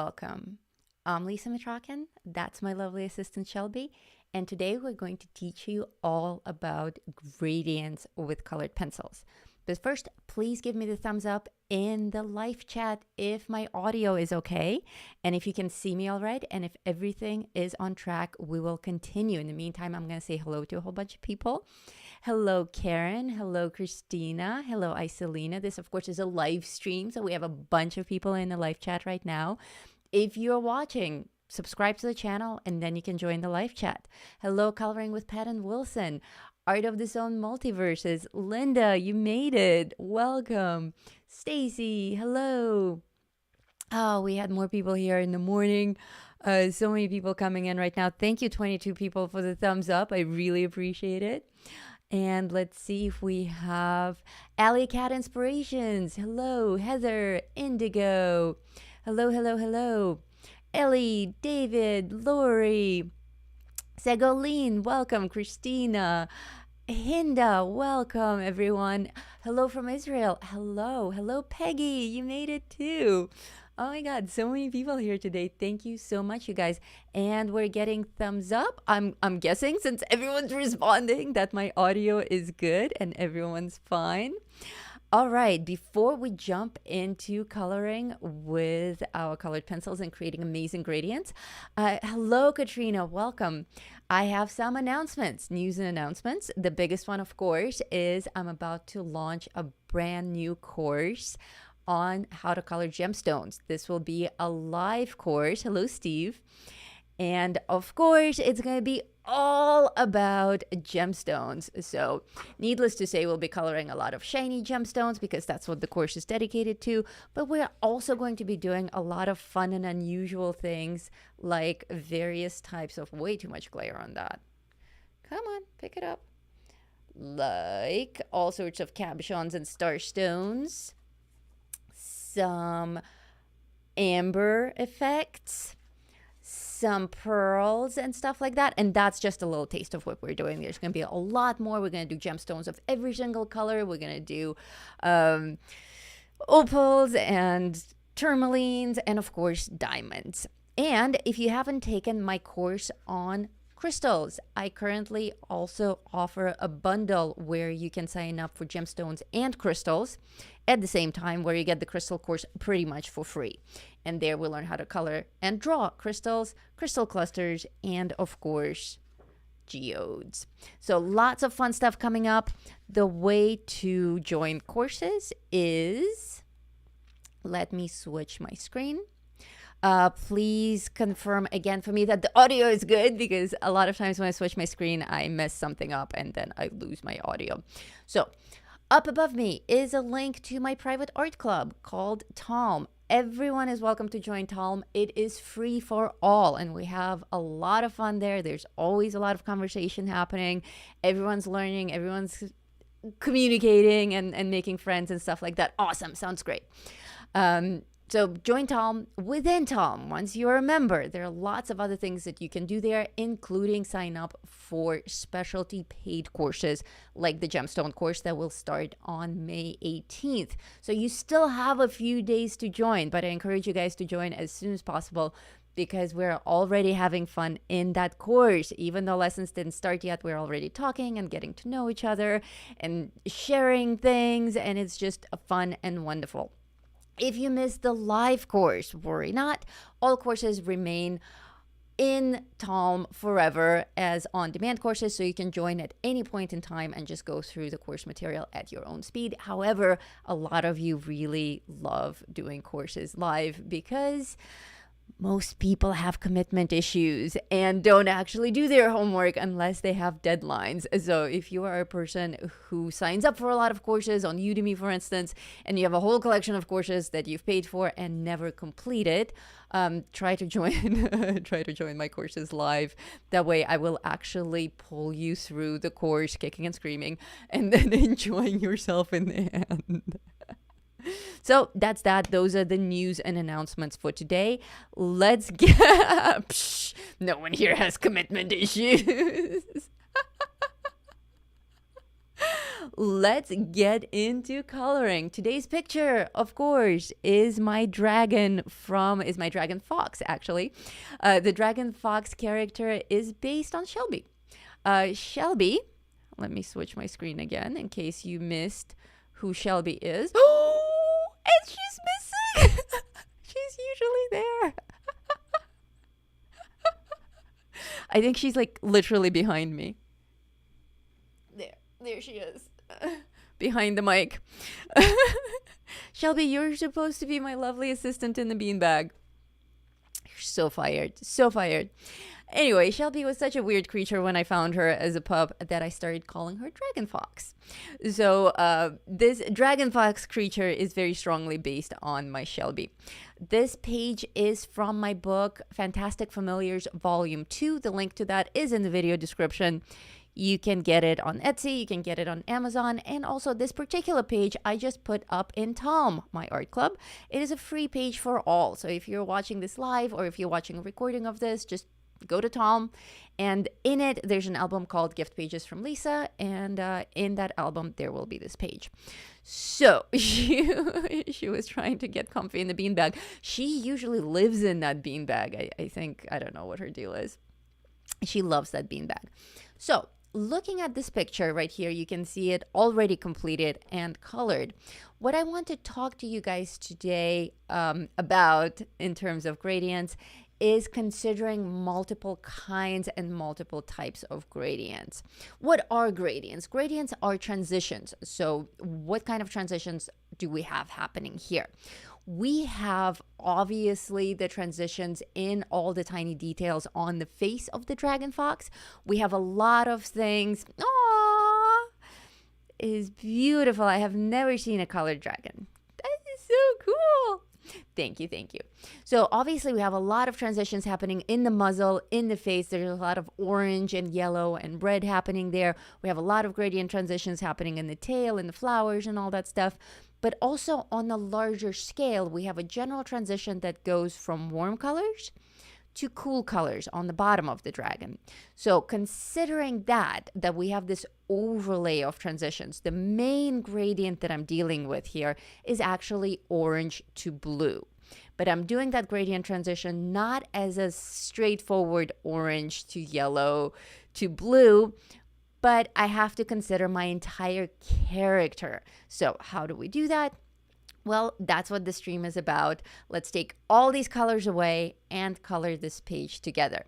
welcome. I'm Lisa Mitrokhin. That's my lovely assistant Shelby. And today we're going to teach you all about gradients with colored pencils. But first, please give me the thumbs up in the live chat if my audio is okay and if you can see me all right. And if everything is on track, we will continue. In the meantime, I'm going to say hello to a whole bunch of people. Hello, Karen. Hello, Christina. Hello, Iselina. This, of course, is a live stream, so we have a bunch of people in the live chat right now. If you're watching, subscribe to the channel and then you can join the live chat. Hello, Coloring with Pat and Wilson. Art of the Zone Multiverses. Linda, you made it. Welcome. Stacy, hello. Oh, we had more people here in the morning. So many people coming in right now. Thank you, 22 people, for the thumbs up. I really appreciate it. And let's see if we have Alley Cat Inspirations. Hello, Heather, Indigo. Hello, hello, hello. Ellie, David, Lori, Segolene, welcome. Christina, Hinda, welcome, everyone. Hello from Israel. Hello, hello, Peggy. You made it too. Oh my God, so many people here today. Thank you so much, you guys. And we're getting thumbs up. I'm guessing, since everyone's responding, that my audio is good and everyone's fine. All right, before we jump into coloring with our colored pencils and creating amazing gradients, hello, Katrina, welcome. I have some announcements, news and announcements. The biggest one, of course, is I'm about to launch a brand new course on how to color gemstones. This will be a live course. Hello, Steve. And of course, it's going to be all about gemstones. So needless to say, we'll be coloring a lot of shiny gemstones because that's what the course is dedicated to. But we're also going to be doing a lot of fun and unusual things, like various types of, way too much glare on that. Come on, pick it up. Like all sorts of cabochons and starstones, some amber effects, some pearls and stuff like that. And that's just a little taste of what we're doing. There's going to be a lot more. We're going to do gemstones of every single color. We're going to do opals and tourmalines and, of course, diamonds. And if you haven't taken my course on crystals, I currently also offer a bundle where you can sign up for gemstones and crystals at the same time, where you get the crystal course pretty much for free. And there we'll learn how to color and draw crystals, crystal clusters, and of course, geodes. So lots of fun stuff coming up. The way to join courses is, let me switch my screen. Please confirm again for me that the audio is good, because a lot of times when I switch my screen, I mess something up and then I lose my audio. So up above me is a link to my private art club called Talm. Everyone is welcome to join Talm. It is free for all, and we have a lot of fun there. There's always a lot of conversation happening. Everyone's learning, everyone's communicating and making friends and stuff like that. Awesome. Sounds great. So join Talm. Within Talm, once you're a member, there are lots of other things that you can do there, including sign up for specialty paid courses like the gemstone course that will start on May 18th. So you still have a few days to join, but I encourage you guys to join as soon as possible, because we're already having fun in that course. Even though lessons didn't start yet, we're already talking and getting to know each other and sharing things, and it's just fun and wonderful. If you missed the live course, worry not. All courses remain in Talm forever as on-demand courses, so you can join at any point in time and just go through the course material at your own speed. However, a lot of you really love doing courses live because most people have commitment issues and don't actually do their homework unless they have deadlines. So if you are a person who signs up for a lot of courses on Udemy, for instance, and you have a whole collection of courses that you've paid for and never completed, try to join my courses live. That way I will actually pull you through the course kicking and screaming and then enjoying yourself in the end. So that's that. Those are the news and announcements for today. Let's get... Psh, no one here has commitment issues. let's get into coloring. Today's picture, of course, is my dragon fox, actually. The dragon fox character is based on Shelby. Shelby, let me switch my screen again in case you missed who Shelby is. Oh, and she's missing. She's usually there. I think she's like literally behind me. There she is. Behind the mic. Shelby, you're supposed to be my lovely assistant in the beanbag. You're so fired. So fired. Anyway, Shelby was such a weird creature when I found her as a pup that I started calling her Dragon Fox. So this Dragon Fox creature is very strongly based on my Shelby. This page is from my book, Fantastic Familiars Volume 2. The link to that is in the video description. You can get it on Etsy, you can get it on Amazon, and also this particular page I just put up in Tom, my art club. It is a free page for all. So if you're watching this live or if you're watching a recording of this, just go to Tom, and in it there's an album called Gift Pages from Lisa, and in that album there will be this page. So she was trying to get comfy in the beanbag. She usually lives in that beanbag. I think, I don't know what her deal is. She loves that beanbag. So looking at this picture right here, you can see it already completed and colored. What I want to talk to you guys today about in terms of gradients is considering multiple kinds and multiple types of gradients. What are gradients? Gradients are transitions. So what kind of transitions do we have happening here? We have obviously the transitions in all the tiny details on the face of the dragon fox. We have a lot of things. Aww, it is beautiful. I have never seen a colored dragon. That is so cool. Thank you. So obviously we have a lot of transitions happening in the muzzle, in the face. There's a lot of orange and yellow and red happening there. We have a lot of gradient transitions happening in the tail, in the flowers and all that stuff. But also on a larger scale, we have a general transition that goes from warm colors to cool colors on the bottom of the dragon. So considering that we have this overlay of transitions, the main gradient that I'm dealing with here is actually orange to blue. But I'm doing that gradient transition not as a straightforward orange to yellow to blue, but I have to consider my entire character. So how do we do that? Well, that's what the stream is about. Let's take all these colors away and color this page together.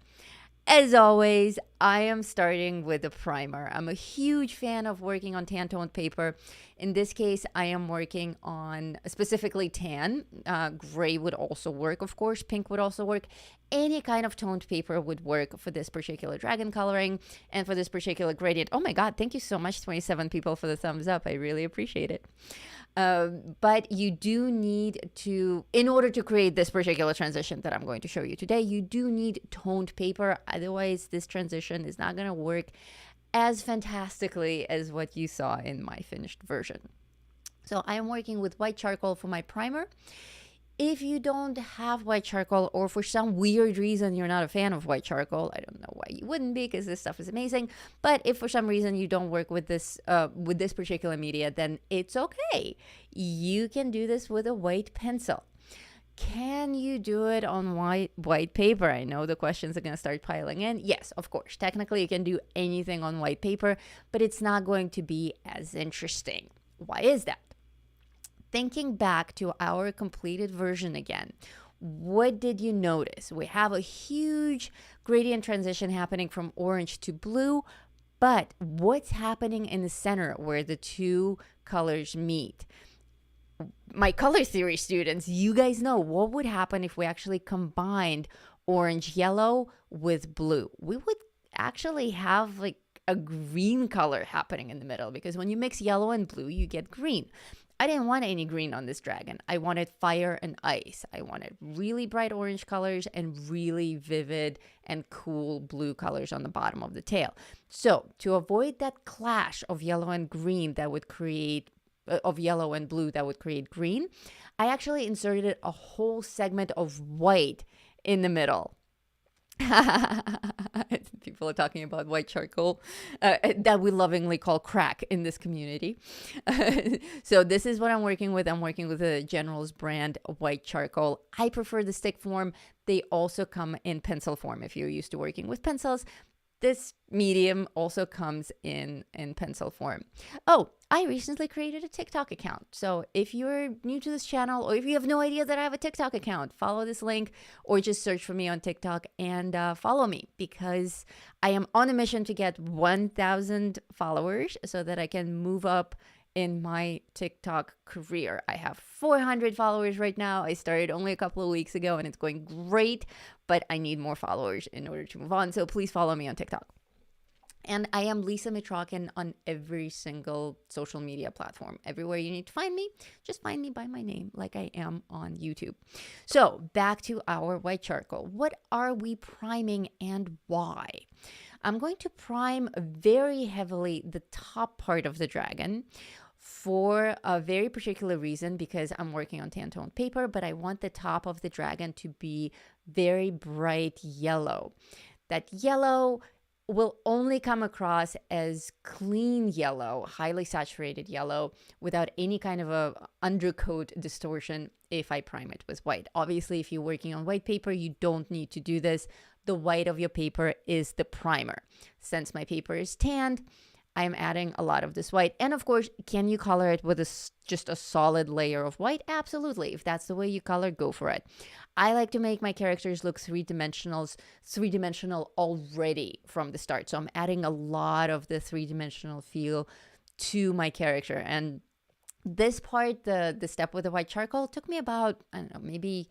As always, I am starting with a primer. I'm a huge fan of working on tan-toned paper. In this case, I am working on specifically tan. Gray would also work, of course. Pink would also work. Any kind of toned paper would work for this particular dragon coloring and for this particular gradient. Oh my God, thank you so much, 27 people, for the thumbs up. I really appreciate it. But you do need to, in order to create this particular transition that I'm going to show you today, you do need toned paper. Otherwise, this transition is not going to work as fantastically as what you saw in my finished version. So I am working with white charcoal for my primer. If you don't have white charcoal, or for some weird reason you're not a fan of white charcoal, I don't know why you wouldn't be, because this stuff is amazing. But if for some reason you don't work with this particular media, then it's okay. You can do this with a white pencil. Can you do it on white paper? I know the questions are going to start piling in. Yes, of course. Technically, you can do anything on white paper, but it's not going to be as interesting. Why is that? Thinking back to our completed version again, what did you notice? We have a huge gradient transition happening from orange to blue, but what's happening in the center where the two colors meet? My color theory students, you guys know what would happen if we actually combined orange yellow with blue. We would actually have like a green color happening in the middle, because when you mix yellow and blue, you get green. I didn't want any green on this dragon. I wanted fire and ice. I wanted really bright orange colors and really vivid and cool blue colors on the bottom of the tail. So to avoid that clash of yellow and green that would create of yellow and blue that would create green, I actually inserted a whole segment of white in the middle. People people are talking about white charcoal that we lovingly call crack in this community. So this is what I'm working with. I'm working with the General's brand white charcoal. I prefer the stick form. They also come in pencil form. If you're used to working with pencils, this medium also comes in pencil form. Oh, I recently created a TikTok account. So if you're new to this channel, or if you have no idea that I have a TikTok account, follow this link or just search for me on TikTok and follow me, because I am on a mission to get 1,000 followers so that I can move up in my TikTok career. I have 400 followers right now. I started only a couple of weeks ago and it's going great, but I need more followers in order to move on. So please follow me on TikTok. And I am Lisa Mitrokhin on every single social media platform. Everywhere you need to find me, just find me by my name, like I am on YouTube. So back to our white charcoal. What are we priming and why? I'm going to prime very heavily the top part of the dragon for a very particular reason, because I'm working on tan tone paper, but I want the top of the dragon to be very bright yellow. That yellow will only come across as clean yellow, highly saturated yellow, without any kind of a undercoat distortion if I prime it with white. Obviously, if you're working on white paper, you don't need to do this. The white of your paper is the primer. Since my paper is tanned, I'm adding a lot of this white. And of course, can you color it with just a solid layer of white? Absolutely. If that's the way you color, go for it. I like to make my characters look three-dimensional already from the start. So I'm adding a lot of the three-dimensional feel to my character. And this part, the step with the white charcoal, took me about, I don't know, maybe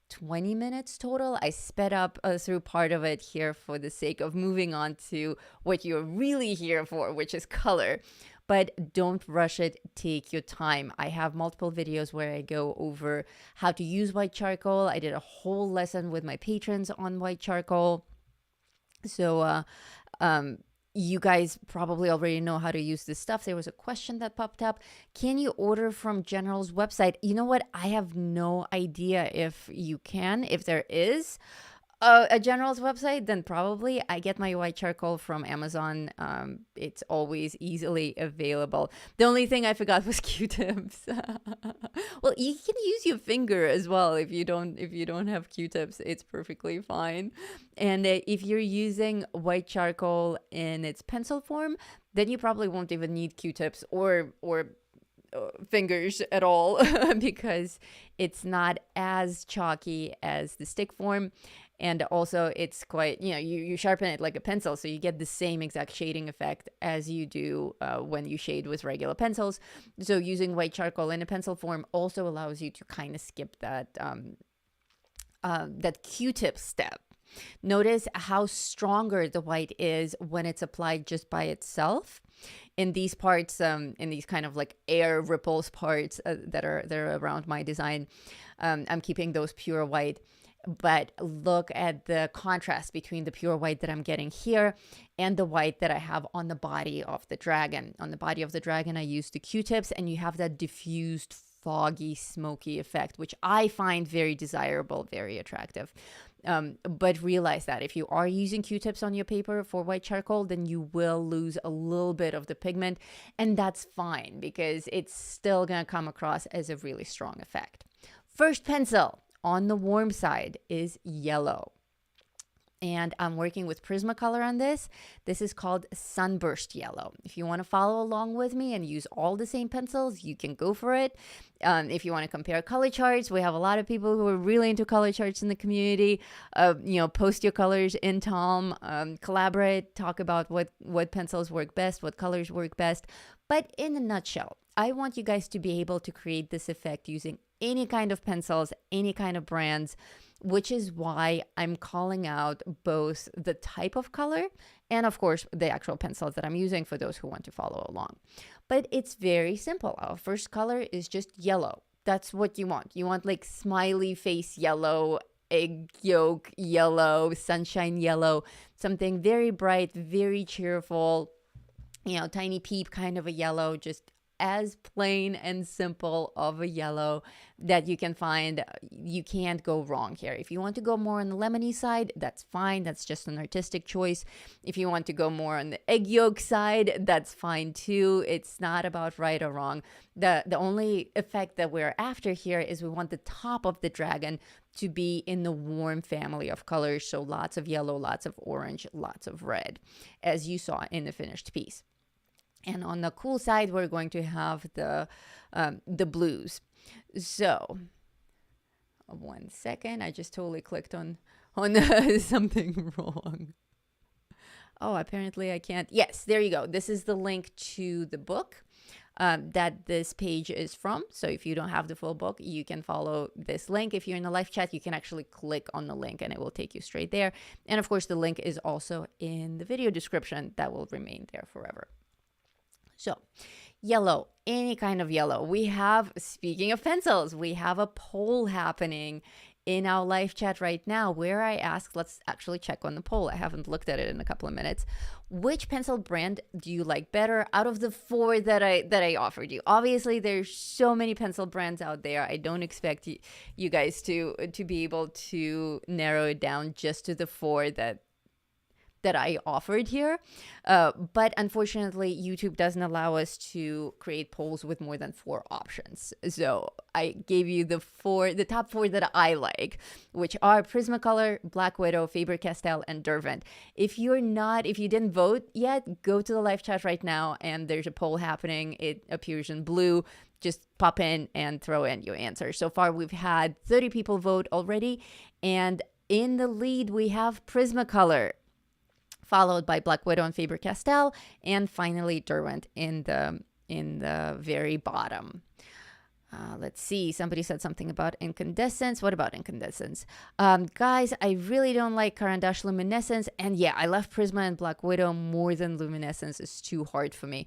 20 minutes total. I sped up through part of it here for the sake of moving on to what you're really here for, which is color. But don't rush it. Take your time. I have multiple videos where I go over how to use white charcoal. I did a whole lesson with my patrons on white charcoal. So you guys probably already know how to use this stuff. There was a question that popped up. Can you order from General's website? You know what? I have no idea if you can. If there is a General's website, then probably. I get my white charcoal from Amazon. It's always easily available. The only thing I forgot was Q-tips. Well, you can use your finger as well if you don't have Q-tips. It's perfectly fine. And if you're using white charcoal in its pencil form, then you probably won't even need Q-tips or fingers at all because it's not as chalky as the stick form. And also it's quite, you sharpen it like a pencil, so you get the same exact shading effect as you do when you shade with regular pencils. So using white charcoal in a pencil form also allows you to kind of skip that Q-tip step. Notice how stronger the white is when it's applied just by itself. In these parts, in these kind of like air ripples parts that are around my design, I'm keeping those pure white. But look at the contrast between the pure white that I'm getting here and the white that I have on the body of the dragon. On the body of the dragon, I use the Q-tips, and you have that diffused, foggy, smoky effect, which I find very desirable, very attractive. But realize that if you are using Q-tips on your paper for white charcoal, then you will lose a little bit of the pigment, and that's fine because it's still going to come across as a really strong effect. First pencil on the warm side is yellow. And I'm working with Prismacolor on this. This is called Sunburst Yellow. If you want to follow along with me and use all the same pencils, you can go for it. If you want to compare color charts, we have a lot of people who are really into color charts in the community. Post your colors in Tom, collaborate, talk about what pencils work best, what colors work best. But in a nutshell, I want you guys to be able to create this effect using any kind of pencils, any kind of brands, which is why I'm calling out both the type of color and, of course, the actual pencils that I'm using for those who want to follow along. But it's very simple. Our first color is just yellow. That's what you want. You want like smiley face yellow, egg yolk yellow, sunshine yellow, something very bright, very cheerful, tiny peep kind of a yellow, just as plain and simple of a yellow that you can find. You can't go wrong here. If you want to go more on the lemony side, that's fine. That's just an artistic choice. If you want to go more on the egg yolk side, that's fine too. It's not about right or wrong. The only effect that we're after here is we want the top of the dragon to be in the warm family of colors. So lots of yellow, lots of orange, lots of red, as you saw in the finished piece. And on the cool side, we're going to have the blues. So 1 second, I just totally clicked on something wrong. Oh, apparently I can't. Yes, there you go. This is the link to the book that this page is from. So if you don't have the full book, you can follow this link. If you're in the live chat, you can actually click on the link and it will take you straight there. And of course, the link is also in the video description. That will remain there forever. So yellow, any kind of yellow. We have, speaking of pencils, we have a poll happening in our live chat right now where I asked, let's actually check on the poll. I haven't looked at it in a couple of minutes. Which pencil brand do you like better out of the 4 that I offered you? Obviously, there's so many pencil brands out there. I don't expect you guys to be able to narrow it down just to the 4 that I offered here. But unfortunately, YouTube doesn't allow us to create polls with more than 4 options. So I gave you the top 4 that I like, which are Prismacolor, Black Widow, Faber-Castell, and Derwent. If you didn't vote yet, go to the live chat right now and there's a poll happening. It appears in blue. Just pop in and throw in your answer. So far, we've had 30 people vote already. And in the lead, we have Prismacolor, followed by Black Widow and Faber-Castell, and finally Derwent in the very bottom. Let's see. Somebody said something about incandescence. What about incandescence? Guys, I really don't like Caran d'Ache luminescence. And yeah, I love Prisma and Black Widow more than luminescence. It's too hard for me.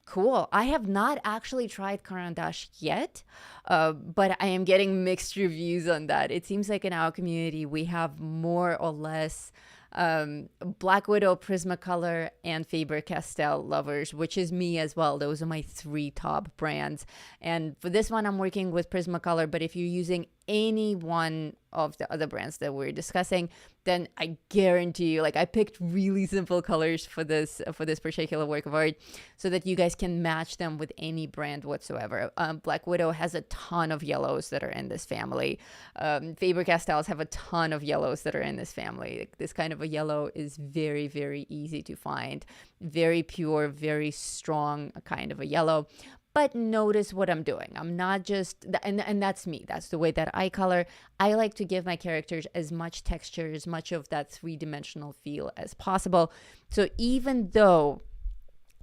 Cool. I have not actually tried Caran d'Ache yet, but I am getting mixed reviews on that. It seems like in our community, we have more or less Black Widow, Prismacolor, and Faber-Castell lovers, which is me as well. Those are my 3 top brands. And for this one, I'm working with Prismacolor, but if you're using any one of the other brands that we're discussing, then I guarantee you, like, I picked really simple colors for this particular work of art so that you guys can match them with any brand whatsoever. Black Widow has a ton of yellows that are in this family. Faber-Castells have a ton of yellows that are in this family. This kind of a yellow is very, very easy to find. Very pure, very strong kind of a yellow. But notice what I'm doing. I'm not just, and that's me. That's the way that I color. I like to give my characters as much texture, as much of that 3-dimensional feel as possible. So even though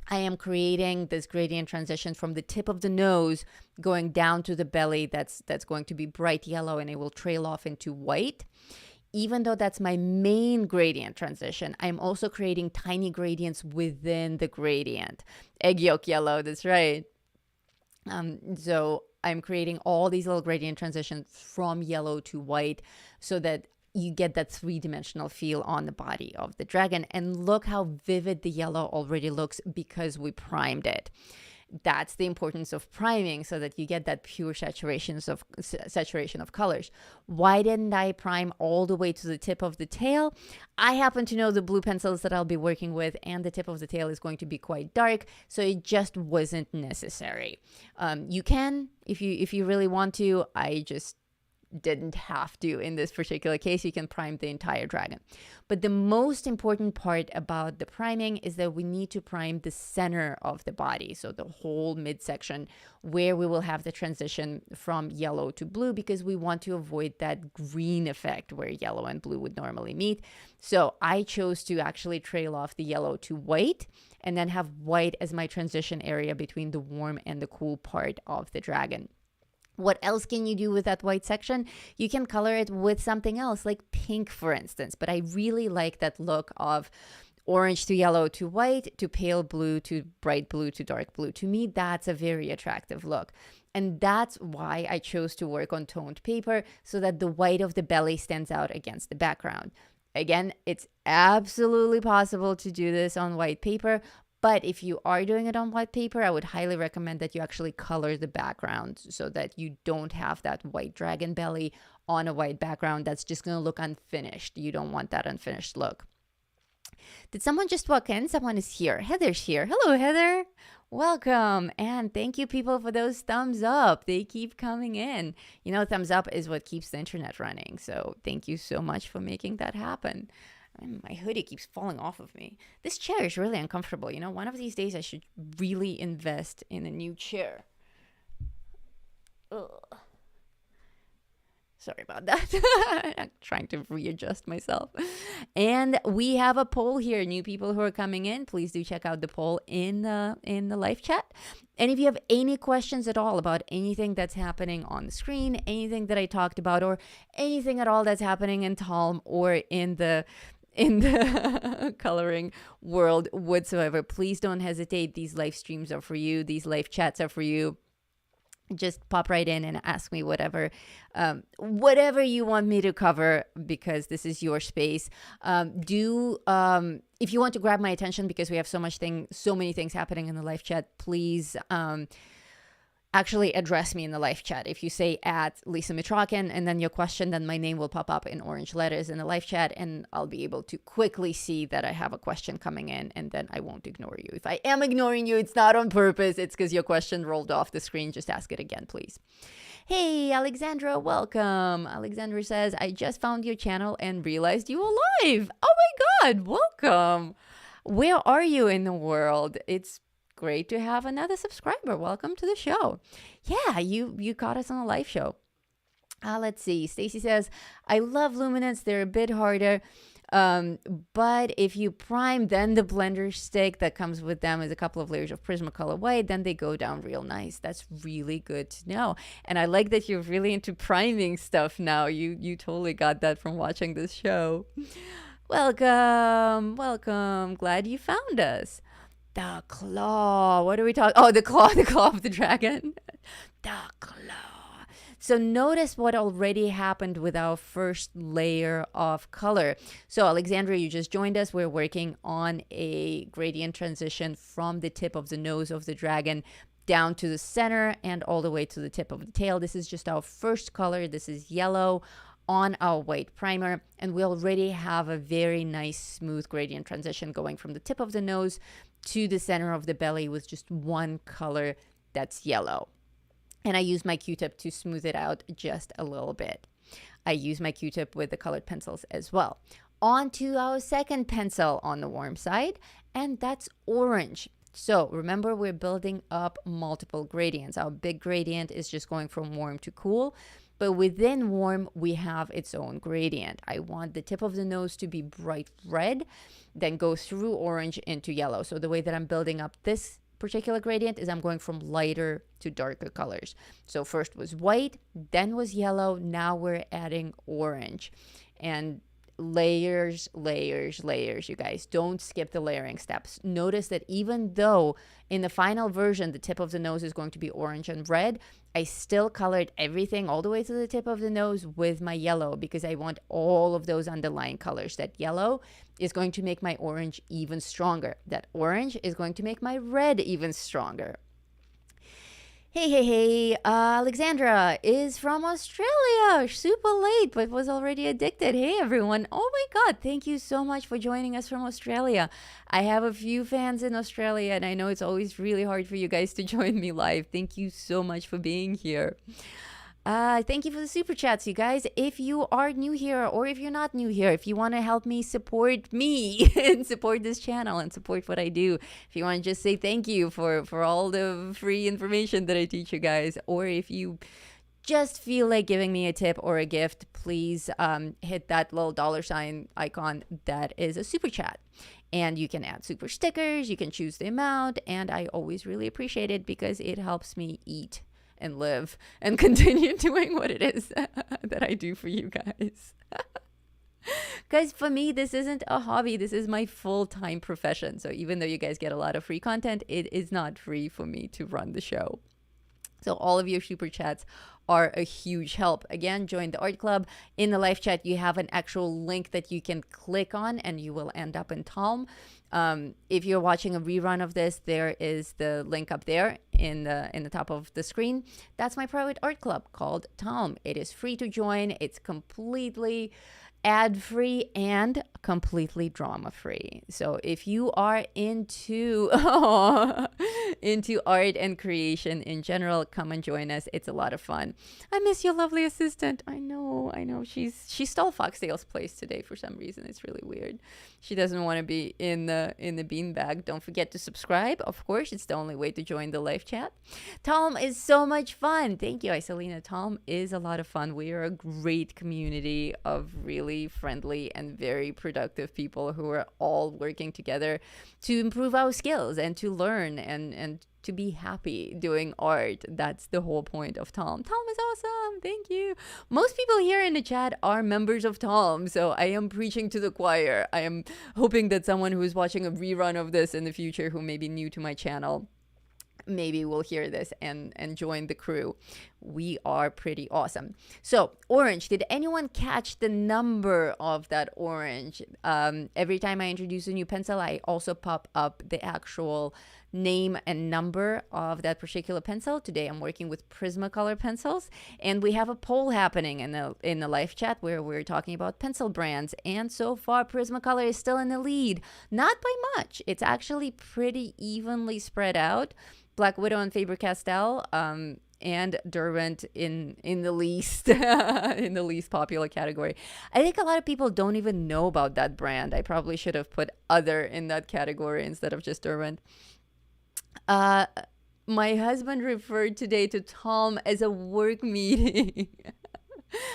I am creating this gradient transition from the tip of the nose going down to the belly, that's going to be bright yellow and it will trail off into white. Even though that's my main gradient transition, I'm also creating tiny gradients within the gradient. Egg yolk yellow, that's right. So I'm creating all these little gradient transitions from yellow to white so that you get that 3-dimensional feel on the body of the dragon. And look how vivid the yellow already looks because we primed it. That's the importance of priming, so that you get that pure saturation of colors. Why didn't I prime all the way to the tip of the tail? I happen to know the blue pencils that I'll be working with, and the tip of the tail is going to be quite dark, so it just wasn't necessary. You can, if you really want to. I just didn't have to in this particular case. You can prime the entire dragon. But the most important part about the priming is that we need to prime the center of the body, so the whole midsection where we will have the transition from yellow to blue, because we want to avoid that green effect where yellow and blue would normally meet. So I chose to actually trail off the yellow to white and then have white as my transition area between the warm and the cool part of the dragon. What else can you do with that white section? You can color it with something else, like pink, for instance. But I really like that look of orange to yellow to white to pale blue to bright blue to dark blue. To me, that's a very attractive look. And that's why I chose to work on toned paper, so that the white of the belly stands out against the background. Again, it's absolutely possible to do this on white paper, But if you are doing it on white paper, I would highly recommend that you actually color the background so that you don't have that white dragon belly on a white background that's just going to look unfinished. You don't want that unfinished look. Did someone just walk in? Someone is here. Heather's here. Hello, Heather. Welcome. And thank you, people, for those thumbs up. They keep coming in. You know, thumbs up is what keeps the internet running. So thank you so much for making that happen. And my hoodie keeps falling off of me. This chair is really uncomfortable. You know, one of these days I should really invest in a new chair. Ugh. Sorry about that. I'm trying to readjust myself. And we have a poll here. New people who are coming in, please do check out the poll in the live chat. And if you have any questions at all about anything that's happening on the screen, anything that I talked about, or anything at all that's happening in Talm or in the coloring world whatsoever, please don't hesitate. These live streams are for you. These live chats are for you. Just pop right in and ask me whatever you want me to cover, because this is your space. If you want to grab my attention because we have so many things happening in the live chat, please actually address me in the live chat. If you say at Lisa Mitrokhin and then your question, then my name will pop up in orange letters in the live chat, and I'll be able to quickly see that I have a question coming in, and then I won't ignore you. If I am ignoring you, it's not on purpose. It's because your question rolled off the screen. Just ask it again, please. Hey, Alexandra, welcome. Alexandra says, I just found your channel and realized you were live. Oh my God, welcome. Where are you in the world? It's great to have another subscriber. Welcome to the show. Yeah, you caught us on a live show. Let's see. Stacy says, I love luminance. They're a bit harder. But if you prime, then the blender stick that comes with them is a couple of layers of Prismacolor white, then they go down real nice. That's really good to know. And I like that you're really into priming stuff now. You totally got that from watching this show. Welcome. Glad you found us. The claw. What are we talking? Oh, the claw of the dragon. The claw. So notice what already happened with our first layer of color. So Alexandra, you just joined us. We're working on a gradient transition from the tip of the nose of the dragon down to the center and all the way to the tip of the tail. This is just our first color. This is yellow on our white primer, and we already have a very nice smooth gradient transition going from the tip of the nose to the center of the belly with just one color that's yellow. And I use my Qtip to smooth it out just a little bit. I use my Qtip with the colored pencils as well. On to our second pencil on the warm side, and that's orange. So remember, we're building up multiple gradients. Our big gradient is just going from warm to cool, but within warm, we have its own gradient. I want the tip of the nose to be bright red, then go through orange into yellow. So the way that I'm building up this particular gradient is I'm going from lighter to darker colors. So first was white, then was yellow, now we're adding orange. And layers, you guys. Don't skip the layering steps. Notice that even though in the final version, the tip of the nose is going to be orange and red, I still colored everything all the way to the tip of the nose with my yellow because I want all of those underlying colors. That yellow is going to make my orange even stronger. That orange is going to make my red even stronger. Hey, Alexandra is from Australia, super late, but was already addicted. Hey, everyone. Oh my God, thank you so much for joining us from Australia. I have a few fans in Australia, and I know it's always really hard for you guys to join me live. Thank you so much for being here. Thank you for the super chats, you guys. If you are new here or if you're not new here, if you want to help me support me and support this channel and support what I do, if you want to just say thank you for all the free information that I teach you guys, or if you just feel like giving me a tip or a gift, please hit that little $ icon that is a super chat. And you can add super stickers, you can choose the amount, and I always really appreciate it because it helps me eat and live and continue doing what it is that I do for you guys. Guys, for me, this isn't a hobby. This is my full-time profession. So even though you guys get a lot of free content, it is not free for me to run the show. So all of your super chats are a huge help. Again, join the art club. In the live chat, you have an actual link that you can click on and you will end up in Talm. If you're watching a rerun of this, there is the link up there in the top of the screen. That's my private art club called Talm. It is free to join. It's completely ad-free and completely drama-free. So if you are into into art and creation in general, come and join us. It's a lot of fun. I miss your lovely assistant. I know. She stole Foxdale's place today for some reason. It's really weird. She doesn't want to be in the beanbag. Don't forget to subscribe. Of course, it's the only way to join the live chat. Talm is so much fun. Thank you, Iselina. Talm is a lot of fun. We are a great community of really friendly and very productive people who are all working together to improve our skills and to learn and to be happy doing art. That's the whole point of Talm. Talm is awesome. Thank you. Most people here in the chat are members of Talm, so I am preaching to the choir. I am hoping that someone who is watching a rerun of this in the future who may be new to my channel maybe will hear this and join the crew. We are pretty awesome. So orange, did anyone catch the number of that orange? Every time I introduce a new pencil, I also pop up the actual name and number of that particular pencil. Today I'm working with Prismacolor pencils, and we have a poll happening in the live chat where we're talking about pencil brands, and so far Prismacolor is still in the lead, not by much. It's actually pretty evenly spread out. Black Widow and Faber-Castell, and Derwent in the least in the least popular category. I think a lot of people don't even know about that brand. I probably should have put other in that category instead of just Derwent. My husband referred today to Tom as a work meeting.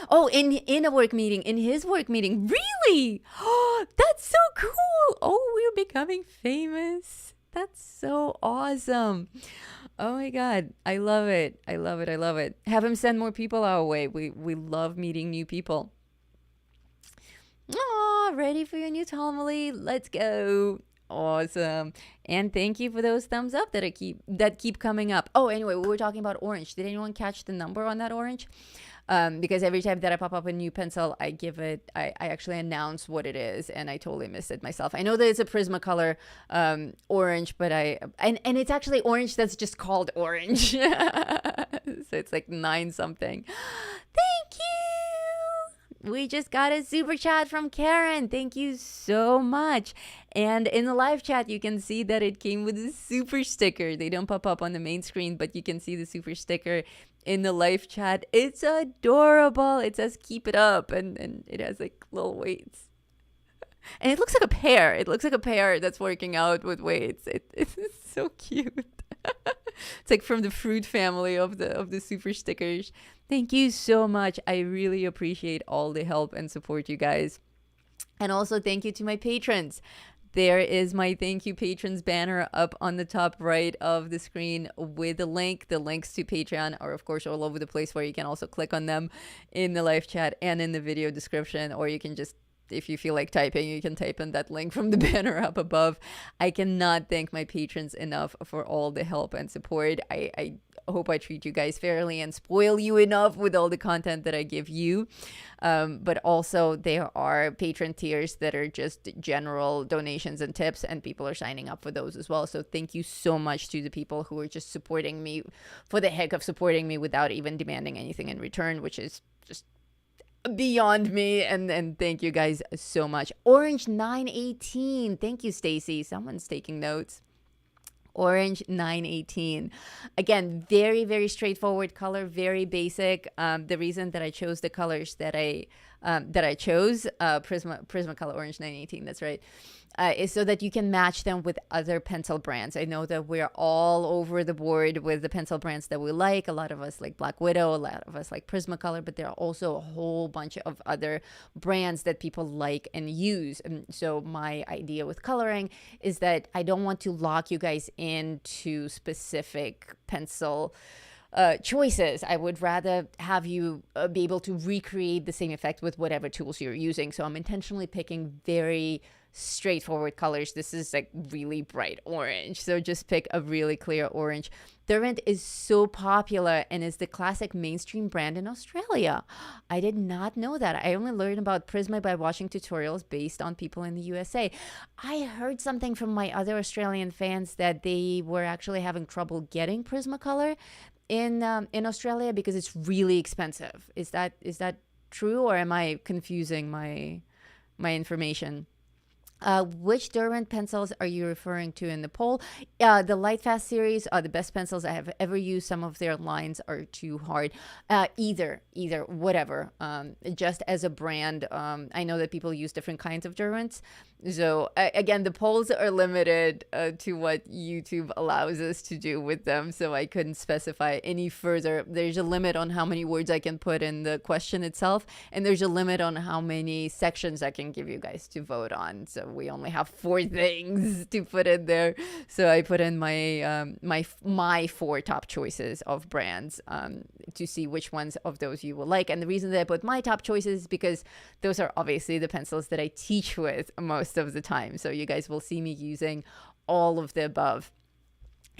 Oh, in a work meeting, in his work meeting. Really? Oh, that's so cool. Oh, we're becoming famous. That's so awesome. Oh my God. I love it. I love it. I love it. Have him send more people our way. We love meeting new people. Oh, ready for your new homily? Let's go. Awesome. And thank you for those thumbs up that keep coming up. Oh, anyway, we were talking about orange. Did anyone catch the number on that orange? Because every time that I pop up a new pencil, I actually announce what it is, and I totally missed it myself. I know that it's a Prismacolor orange, but and it's actually orange that's just called orange. So it's like 9 something. Thank you. We just got a super chat from Karen. Thank you so much. And in the live chat, you can see that it came with a super sticker. They don't pop up on the main screen, but you can see the super sticker in the live chat. It's adorable. It says keep it up, and it has like little weights. And it looks like a pear. It looks like a pear that's working out with weights. It's so cute. It's like from the fruit family of the super stickers. Thank you so much. I really appreciate all the help and support, you guys. And also thank you to my patrons. There is my thank you patrons banner up on the top right of the screen with a link. The links to Patreon are, of course, all over the place, where you can also click on them in the live chat and in the video description, or you can just, if you feel like typing, you can type in that link from the banner up above. I cannot thank my patrons enough for all the help and support. I hope I treat you guys fairly and spoil you enough with all the content that I give you. But also there are patron tiers that are just general donations and tips, and people are signing up for those as well. So thank you so much to the people who are just supporting me for the heck of supporting me without even demanding anything in return, which is just beyond me. And thank you guys so much. Orange 918. Thank you, Stacy. Someone's taking notes. Orange 918. Again, very, very straightforward color, very basic. The reason that I chose the colors that I chose, Prismacolor Orange 918, that's right, is so that you can match them with other pencil brands. I know that we're all over the board with the pencil brands that we like. A lot of us like Black Widow, a lot of us like Prismacolor, but there are also a whole bunch of other brands that people like and use. And so my idea with coloring is that I don't want to lock you guys into specific pencil choices. I would rather have you be able to recreate the same effect with whatever tools you're using. So I'm intentionally picking very straightforward colors. This is like really bright orange. So just pick a really clear orange. Derwent is so popular and is the classic mainstream brand in Australia. I did not know that. I only learned about Prisma by watching tutorials based on people in the USA. I heard something from my other Australian fans that they were actually having trouble getting Prismacolor in Australia because it's really expensive. Is that true, or am I confusing my information? Which Derwent pencils are you referring to in the poll? The Lightfast series are the best pencils I have ever used. Some of their lines are too hard. Either, whatever. Just as a brand, I know that people use different kinds of Derwents. So again, the polls are limited to what YouTube allows us to do with them. So I couldn't specify any further. There's a limit on how many words I can put in the question itself. And there's a limit on how many sections I can give you guys to vote on. So we only have 4 things to put in there. So I put in my 4 top choices of brands to see which ones of those you will like. And the reason that I put my top choices is because those are obviously the pencils that I teach with most of the time. So you guys will see me using all of the above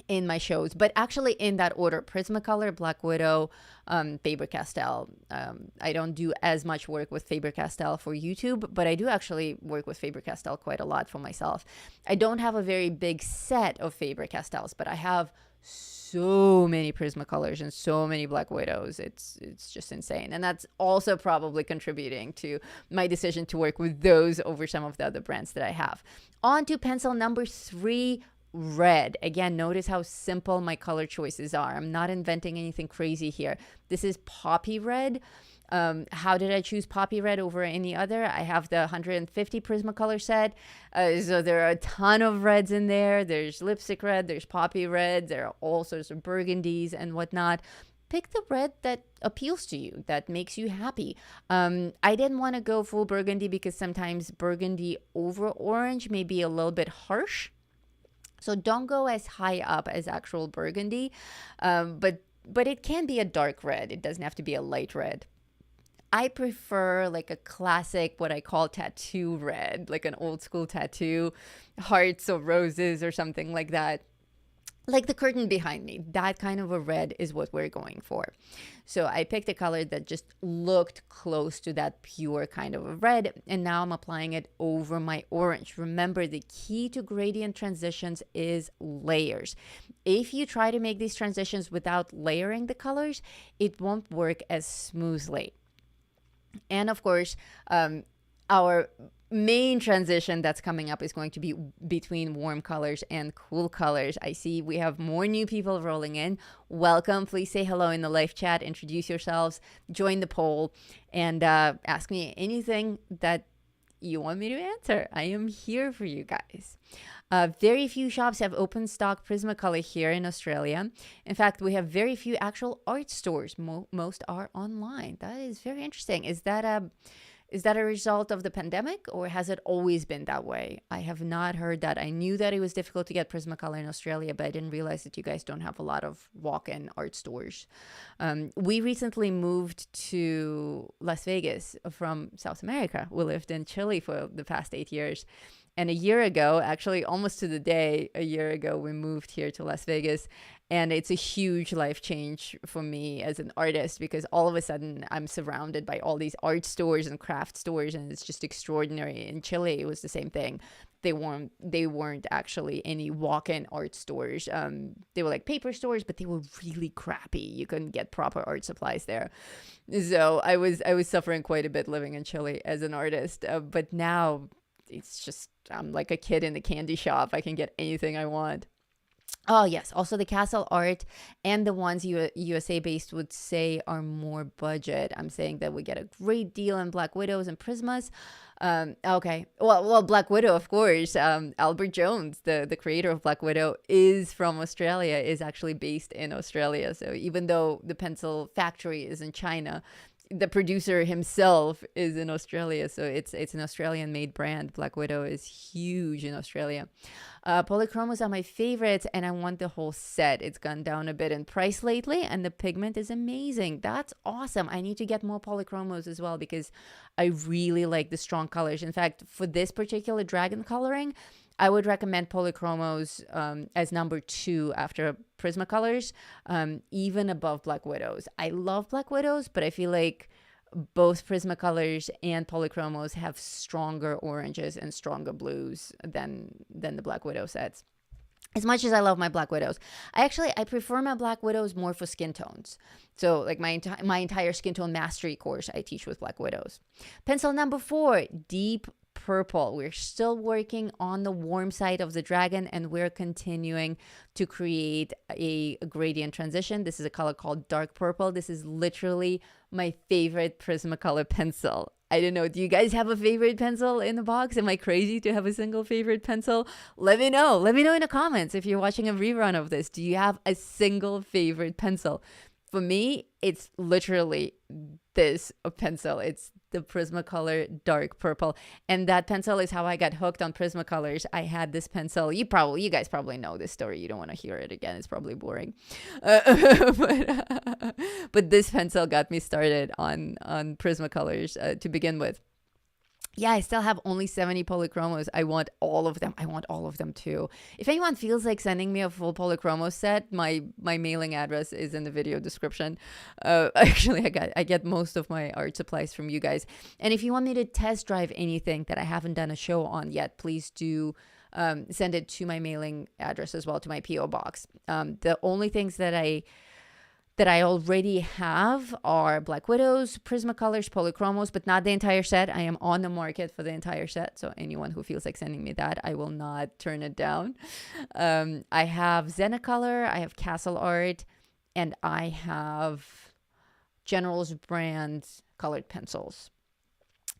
in my shows, but actually in that order: Prismacolor, Black Widow, Faber-Castell. I don't do as much work with Faber-Castell for YouTube, but I do actually work with Faber-Castell quite a lot for myself. I don't have a very big set of Faber-Castells, but I have so many Prismacolors and so many Black Widows. It's just insane. And that's also probably contributing to my decision to work with those over some of the other brands that I have. On to pencil number 3, red. Again, notice how simple my color choices are. I'm not inventing anything crazy here. This is poppy red. How did I choose poppy red over any other? I have the 150 Prismacolor set. So there are a ton of reds in there. There's lipstick red, there's poppy red, there are all sorts of burgundies and whatnot. Pick the red that appeals to you, that makes you happy. I didn't want to go full burgundy because sometimes burgundy over orange may be a little bit harsh. So don't go as high up as actual burgundy, but it can be a dark red. It doesn't have to be a light red. I prefer like a classic, what I call tattoo red, like an old school tattoo, hearts or roses or something like that. Like the curtain behind me, that kind of a red is what we're going for. So I picked a color that just looked close to that pure kind of a red, and now I'm applying it over my orange. Remember, the key to gradient transitions is layers. If you try to make these transitions without layering the colors, it won't work as smoothly. And of course, our main transition that's coming up is going to be between warm colors and cool colors. I see we have more new people rolling in. Welcome. Please say hello in the live chat, introduce yourselves, join the poll, and ask me anything that you want me to answer. I am here for you guys. Very few shops have open stock Prismacolor here in Australia. In fact, we have very few actual art stores. Most are online. That is very interesting. Is that a result of the pandemic, or has it always been that way? I have not heard that. I knew that it was difficult to get Prismacolor in Australia, but I didn't realize that you guys don't have a lot of walk-in art stores. We recently moved to Las Vegas from South America. We lived in Chile for the past 8 years. And a year ago, actually almost to the day, a year ago, we moved here to Las Vegas. And it's a huge life change for me as an artist, because all of a sudden I'm surrounded by all these art stores and craft stores, and it's just extraordinary. In Chile, it was the same thing. They weren't actually any walk-in art stores. They were like paper stores, but they were really crappy. You couldn't get proper art supplies there. So I was suffering quite a bit living in Chile as an artist. But now it's just, I'm like a kid in the candy shop. I can get anything I want. Oh, yes. Also, the Castle art and the ones USA-based would say are more budget. I'm saying that we get a great deal on Black Widows and Prismas. Okay. Well, Black Widow, of course. Albert Jones, the creator of Black Widow, is from Australia, is actually based in Australia. So even though the pencil factory is in China, the producer himself is in Australia, so it's an Australian made brand. Black Widow is huge in Australia. Polychromos are my favorites, and I want the whole set. It's gone down a bit in price lately, and the pigment is amazing. That's awesome. I need to get more polychromos as well, because I really like the strong colors. In fact, for this particular dragon coloring, I would recommend polychromos as number 2 after Prismacolors, even above Black Widows. I love Black Widows, but I feel like both Prismacolors and polychromos have stronger oranges and stronger blues than the Black Widow sets. As much as I love my Black Widows, I prefer my Black Widows more for skin tones. So like my entire skin tone mastery course I teach with Black Widows. Pencil number 4, deep purple. We're still working on the warm side of the dragon, and we're continuing to create a gradient transition. This is a color called dark purple. This is literally my favorite Prismacolor pencil. I don't know. Do you guys have a favorite pencil in the box? Am I crazy to have a single favorite pencil? Let me know. Let me know in the comments if you're watching a rerun of this. Do you have a single favorite pencil? For me, it's literally this pencil. It's the Prismacolor dark purple, and that pencil is how I got hooked on Prismacolors. I had this pencil. You guys probably know this story. You don't want to hear it again. It's probably boring. But this pencil got me started on Prismacolors to begin with. Yeah, I still have only 70 polychromos. I want all of them. I want all of them too. If anyone feels like sending me a full polychromo set, my mailing address is in the video description. Actually, I get most of my art supplies from you guys. And if you want me to test drive anything that I haven't done a show on yet, please do send it to my mailing address as well, to my P.O. box. The only things that I already have are Black Widows, Prismacolors, polychromos, but not the entire set. I am on the market for the entire set, so anyone who feels like sending me that, I will not turn it down. I have Zenacolor, I have Castle Art, and I have General's brand colored pencils.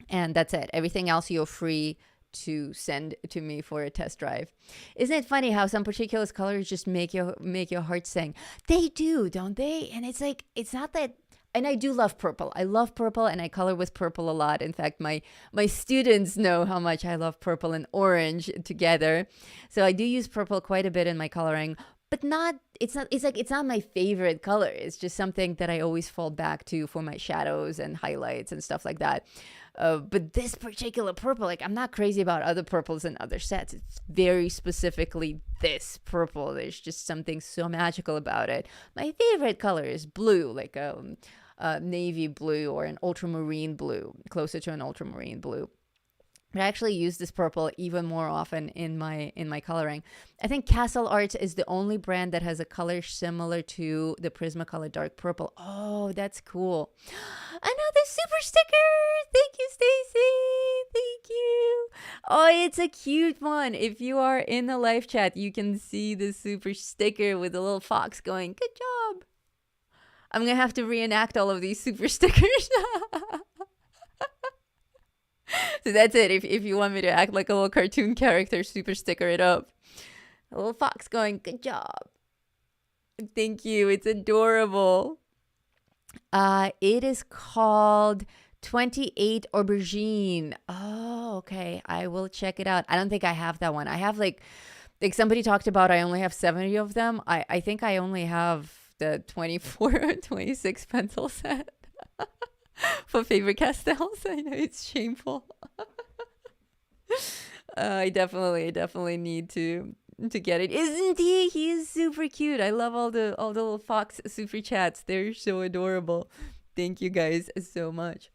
And that's it. Everything else you're free to send to me for a test drive. Isn't it funny how some particular colors just make your heart sing? They do, don't they? And it's like, it's not that. And I do love purple. I love purple, and I color with purple a lot. In fact, my students know how much I love purple and orange together. So I do use purple quite a bit in my coloring, but it's not my favorite color. It's just something that I always fall back to for my shadows and highlights and stuff like that. But this particular purple, like, I'm not crazy about other purples and other sets. It's very specifically this purple. There's just something so magical about it. My favorite color is blue, like a navy blue or an ultramarine blue, closer to an ultramarine blue. But I actually use this purple even more often in my coloring. I think Castle Arts is the only brand that has a color similar to the Prismacolor dark purple. Oh, that's cool. Another super sticker. Thank you, Stacy. Thank you. Oh, it's a cute one. If you are in the live chat, you can see the super sticker with a little fox going, "Good job." I'm going to have to reenact all of these super stickers. So that's it. If you want me to act like a little cartoon character, super sticker it up. A little fox going, "Good job." Thank you. It's adorable. It is called 28 Aubergine. Oh, okay. I will check it out. I don't think I have that one. I have like somebody talked about, I only have 70 of them. I think I only have the 24 or 26 pencil set. For Faber-Castells. I know it's shameful. I definitely need to get it. Isn't he? He is super cute. I love all the little fox super chats. They're so adorable. Thank you guys so much.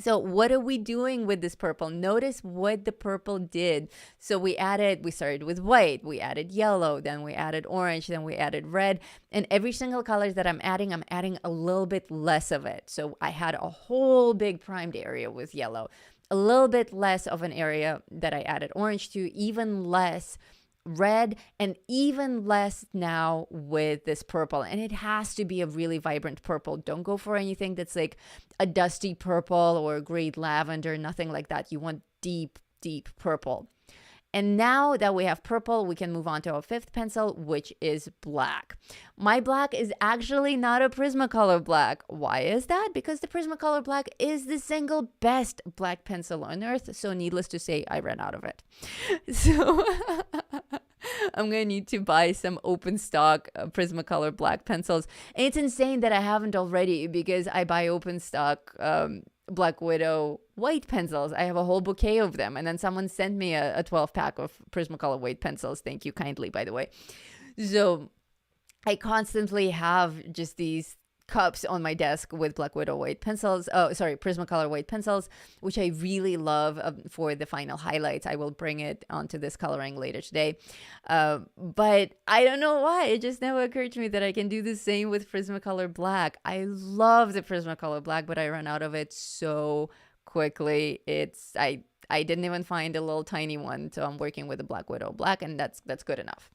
So what are we doing with this purple? Notice what the purple did. So we started with white, we added yellow, then we added orange, then we added red. And every single color that I'm adding a little bit less of it. So I had a whole big primed area with yellow, a little bit less of an area that I added orange to, even less red, and even less now with this purple. And it has to be a really vibrant purple. Don't go for anything that's like a dusty purple or a great lavender, nothing like that. You want deep purple. And now that we have purple, we can move on to our fifth pencil, which is black. My black is actually not a Prismacolor black. Why is that? Because the Prismacolor black is the single best black pencil on earth. So needless to say, I ran out of it. So I'm going to need to buy some open stock Prismacolor black pencils. And it's insane that I haven't already, because I buy open stock Black Widow white pencils. I have a whole bouquet of them. And then someone sent me a 12 pack of Prismacolor white pencils. Thank you kindly, by the way. So I constantly have just these cups on my desk with Black Widow white pencils. Oh, sorry, Prismacolor white pencils, which I really love for the final highlights. I will bring it onto this coloring later today. But I don't know why. It just never occurred to me that I can do the same with Prismacolor black. I love the Prismacolor black, but I run out of it so quickly. I didn't even find a little tiny one, so I'm working with a Black Widow black, and that's good enough.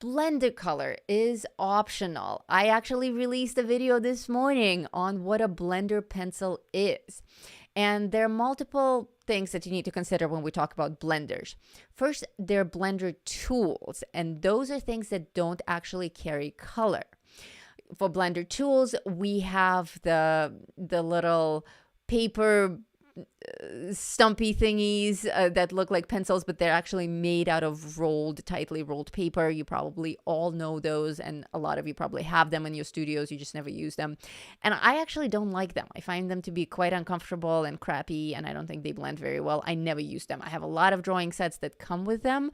Blended color is optional. I actually released a video this morning on what a blender pencil is. And there are multiple things that you need to consider when we talk about blenders. First, they're blender tools, and those are things that don't actually carry color. For blender tools, we have the little paper stumpy thingies that look like pencils, but they're actually made out of tightly rolled paper. You probably all know those, and a lot of you probably have them in your studios. You just never use them. And I actually don't like them. I find them to be quite uncomfortable and crappy, and I don't think they blend very well. I never use them. I have a lot of drawing sets that come with them,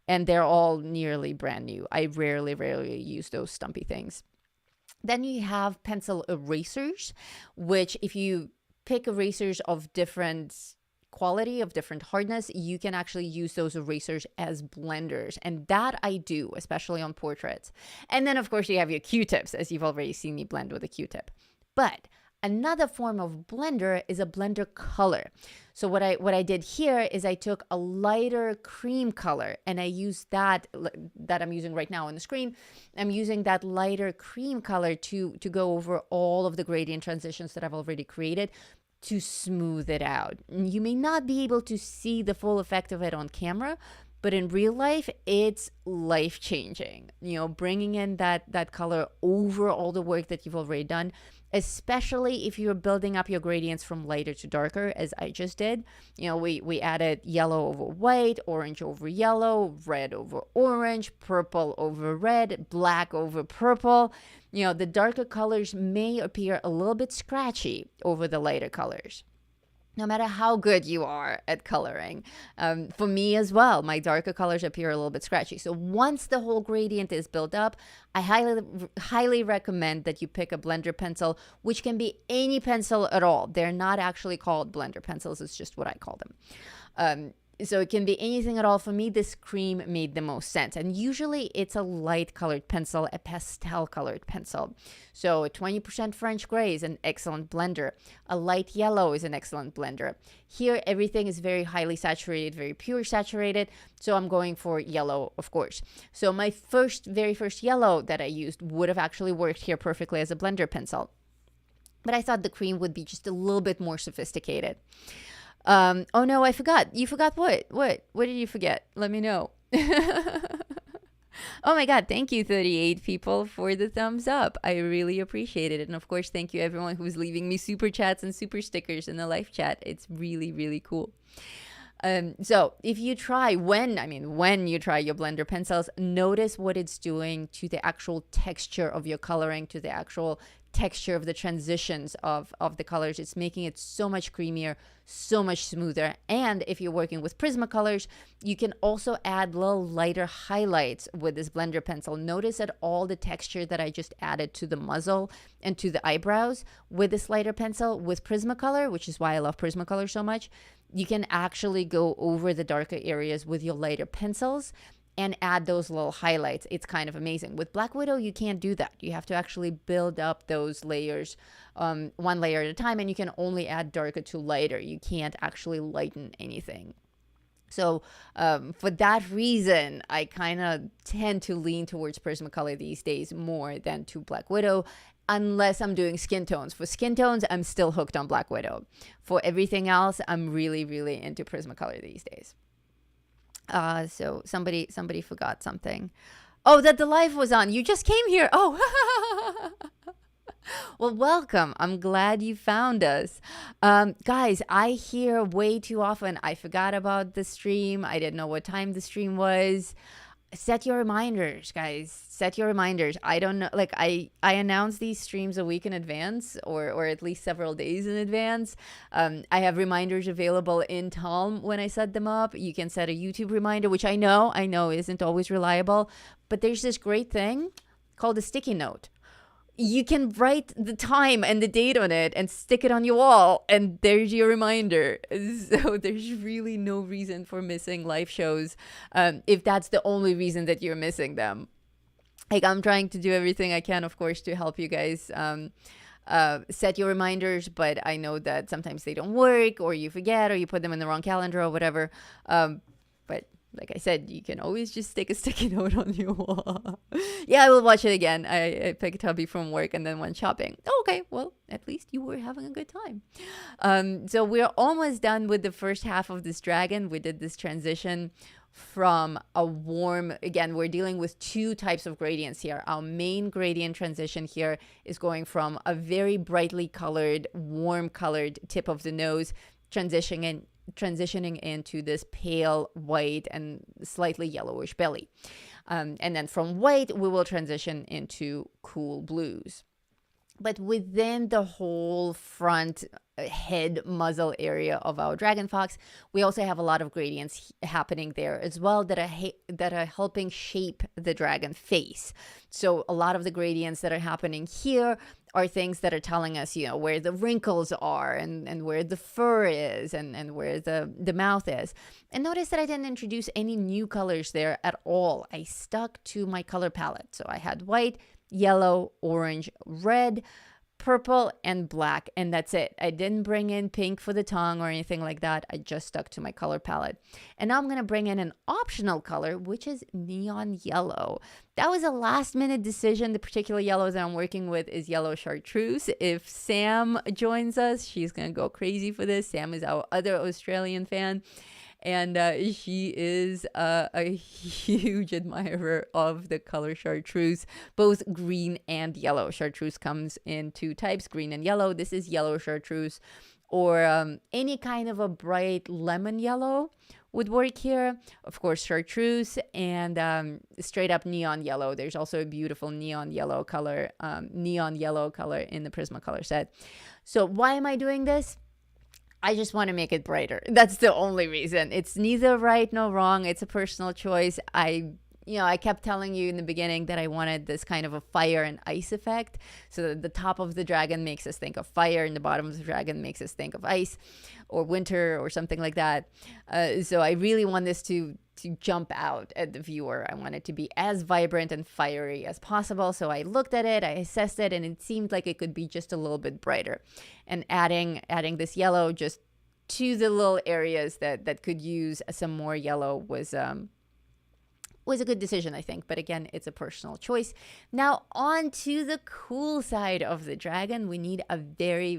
and they're all nearly brand new. I rarely use those stumpy things. Then you have pencil erasers, which if you pick erasers of different quality, of different hardness, you can actually use those erasers as blenders. And that I do, especially on portraits. And then, of course, you have your Q-tips, as you've already seen me blend with a Q-tip. But another form of blender is a blender color. So what I did here is I took a lighter cream color, and I used that I'm using right now on the screen. I'm using that lighter cream color to go over all of the gradient transitions that I've already created, to smooth it out. You may not be able to see the full effect of it on camera, but in real life, it's life-changing. Bringing in that color over all the work that you've already done, especially if you're building up your gradients from lighter to darker, as I just did. We added yellow over white, orange over yellow, red over orange, purple over red, black over purple. The darker colors may appear a little bit scratchy over the lighter colors, no matter how good you are at coloring. For me as well, my darker colors appear a little bit scratchy. So once the whole gradient is built up, I highly recommend that you pick a blender pencil, which can be any pencil at all. They're not actually called blender pencils. It's just what I call them. So it can be anything at all. For me, this cream made the most sense. And usually it's a light colored pencil, a pastel colored pencil. So 20% French gray is an excellent blender. A light yellow is an excellent blender. Here, everything is very highly saturated, very pure saturated. So I'm going for yellow, of course. So my very first yellow that I used would have actually worked here perfectly as a blender pencil. But I thought the cream would be just a little bit more sophisticated. Oh no, I forgot. You forgot what? What did you forget? Let me know. Oh my God. Thank you, 38 people, for the thumbs up. I really appreciate it. And of course, thank you everyone who's leaving me super chats and super stickers in the live chat. It's really, really cool. So if you try, when you try your blender pencils, notice what it's doing to the actual texture of your coloring, to the actual texture of the transitions of the colors. It's making it so much creamier, so much smoother. And if you're working with Prismacolors, you can also add little lighter highlights with this blender pencil. Notice that all the texture that I just added to the muzzle and to the eyebrows with this lighter pencil with Prismacolor, which is why I love Prismacolor so much, you can actually go over the darker areas with your lighter pencils and add those little highlights. It's kind of amazing. With Black Widow, you can't do that. You have to actually build up those layers one layer at a time, and you can only add darker to lighter. You can't actually lighten anything. So for that reason, I kind of tend to lean towards Prismacolor these days more than to Black Widow, unless I'm doing skin tones. For skin tones, I'm still hooked on Black Widow. For everything else, I'm really, really into Prismacolor these days. So somebody forgot something. Oh, that the live was on. You just came here. Oh, well, welcome. I'm glad you found us. Guys, I hear way too often, I forgot about the stream. I didn't know what time the stream was. Set your reminders, guys. Set your reminders. I don't know, like I announce these streams a week in advance, or at least several days in advance. I have reminders available in Talm when I set them up. You can set a YouTube reminder, which I know isn't always reliable, but there's this great thing called a sticky note. You can write the time and the date on it and stick it on your wall, and there's your reminder. So there's really no reason for missing live shows, if that's the only reason that you're missing them. Like, I'm trying to do everything I can, of course, to help you guys set your reminders, but I know that sometimes they don't work, or you forget, or you put them in the wrong calendar or whatever. But like I said, you can always just stick a sticky note on your wall. Yeah, I will watch it again. I picked hubby from work and then went shopping. Okay, well, at least you were having a good time. So we're almost done with the first half of this dragon. We did this transition from a warm, again, we're dealing with two types of gradients here. Our main gradient transition here is going from a very brightly colored, warm colored tip of the nose, transitioning into this pale white and slightly yellowish belly. And then from white, we will transition into cool blues. But within the whole front head muzzle area of our dragon fox, we also have a lot of gradients happening there as well that are helping shape the dragon face. So a lot of the gradients that are happening here are things that are telling us, where the wrinkles are and where the fur is and where the mouth is. And notice that I didn't introduce any new colors there at all. I stuck to my color palette. So I had white, yellow, orange, red, purple, and black, and that's it. I didn't bring in pink for the tongue or anything like that. I just stuck to my color palette. And now I'm going to bring in an optional color, which is neon yellow. That was a last minute decision. The particular yellow that I'm working with is yellow chartreuse. If Sam joins us, she's going to go crazy for this. Sam is our other Australian fan. And she is a huge admirer of the color chartreuse, both green and yellow. Chartreuse comes in two types, green and yellow. This is yellow chartreuse, or any kind of a bright lemon yellow would work here. Of course, chartreuse and straight up neon yellow. There's also a beautiful neon yellow color in the Prismacolor set. So why am I doing this? I just want to make it brighter. That's the only reason. It's neither right nor wrong. It's a personal choice. I kept telling you in the beginning that I wanted this kind of a fire and ice effect. So that the top of the dragon makes us think of fire and the bottom of the dragon makes us think of ice or winter or something like that. So I really want this to jump out at the viewer. I want it to be as vibrant and fiery as possible. So I looked at it, I assessed it, and it seemed like it could be just a little bit brighter. And adding this yellow just to the little areas that could use some more yellow was a good decision, I think. But again, it's a personal choice. Now on to the cool side of the dragon. We need a very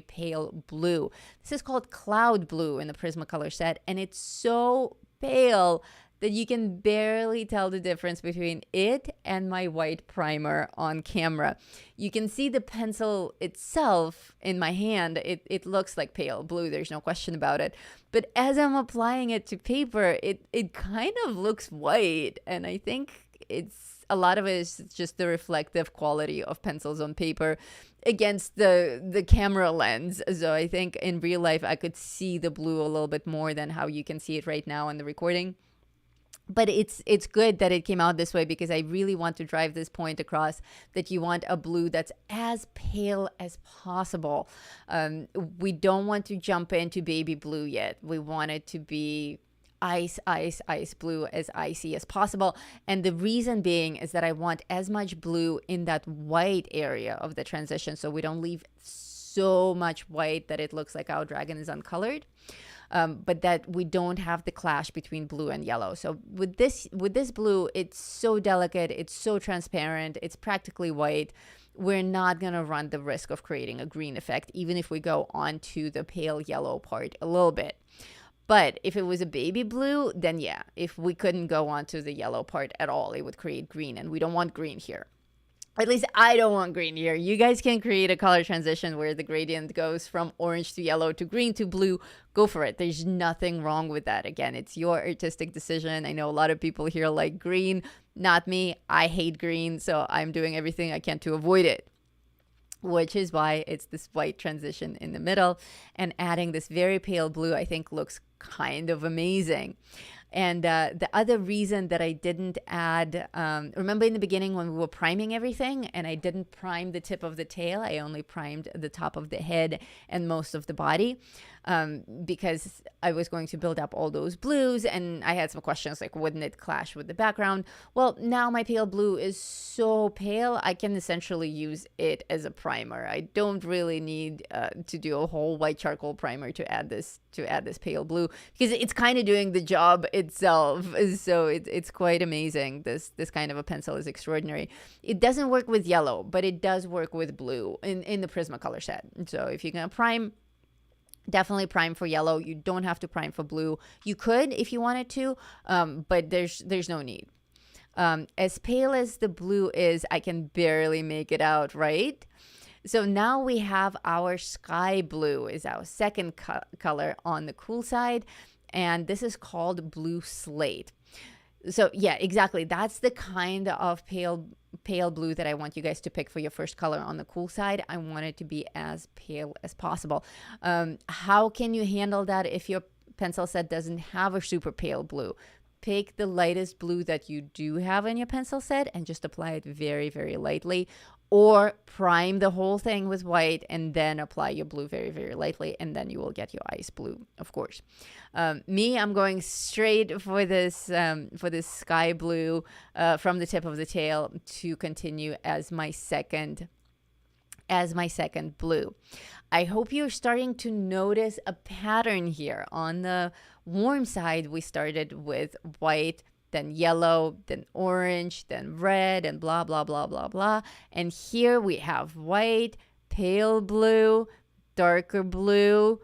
pale blue. This is called cloud blue in the Prismacolor set, and it's so pale that you can barely tell the difference between it and my white primer on camera. You can see the pencil itself in my hand. It looks like pale blue. There's no question about it. But as I'm applying it to paper, it kind of looks white. And I think a lot of it is just the reflective quality of pencils on paper against the camera lens. So I think in real life, I could see the blue a little bit more than how you can see it right now in the recording. But it's good that it came out this way, because I really want to drive this point across that you want a blue that's as pale as possible. We don't want to jump into baby blue yet. We want it to be ice blue, as icy as possible. And the reason being is that I want as much blue in that white area of the transition, so we don't leave so much white that it looks like our dragon is uncolored. But that we don't have the clash between blue and yellow. So with this blue, it's so delicate, it's so transparent, it's practically white. We're not going to run the risk of creating a green effect, even if we go on to the pale yellow part a little bit. But if it was a baby blue, then yeah, if we couldn't go on to the yellow part at all, it would create green, and we don't want green here. At least I don't want green here. You guys can create a color transition where the gradient goes from orange to yellow to green to blue. Go for it. There's nothing wrong with that. Again, it's your artistic decision. I know a lot of people here like green. Not me. I hate green, so I'm doing everything I can to avoid it, which is why it's this white transition in the middle. And adding this very pale blue, I think, looks kind of amazing. And the other reason that I didn't add, remember in the beginning when we were priming everything and I didn't prime the tip of the tail, I only primed the top of the head and most of the body, because I was going to build up all those blues, and I had some questions like, wouldn't it clash with the background? Well, now my pale blue is so pale, I can essentially use it as a primer. I don't really need to do a whole white charcoal primer to add this pale blue, because it's kind of doing the job itself. So it's quite amazing. This kind of a pencil is extraordinary. It doesn't work with yellow, but it does work with blue in the Prismacolor set. So if you're gonna prime, definitely prime for yellow. You don't have to prime for blue. You could if you wanted to, but there's no need. As pale as the blue is, I can barely make it out, right? So now we have our sky blue is our second color on the cool side, and this is called blue slate. So yeah, exactly. That's the kind of pale blue that I want you guys to pick for your first color on the cool side. I want it to be as pale as possible. How can you handle that if your pencil set doesn't have a super pale blue? Pick the lightest blue that you do have in your pencil set and just apply it very, very lightly, or prime the whole thing with white and then apply your blue very, very lightly, and then you will get your ice blue, of course. I'm going straight for this sky blue from the tip of the tail to continue as my second blue. I hope you're starting to notice a pattern here. On the warm side, we started with white, then yellow, then orange, then red, and blah, blah, blah, blah, blah. And here we have white, pale blue, darker blue.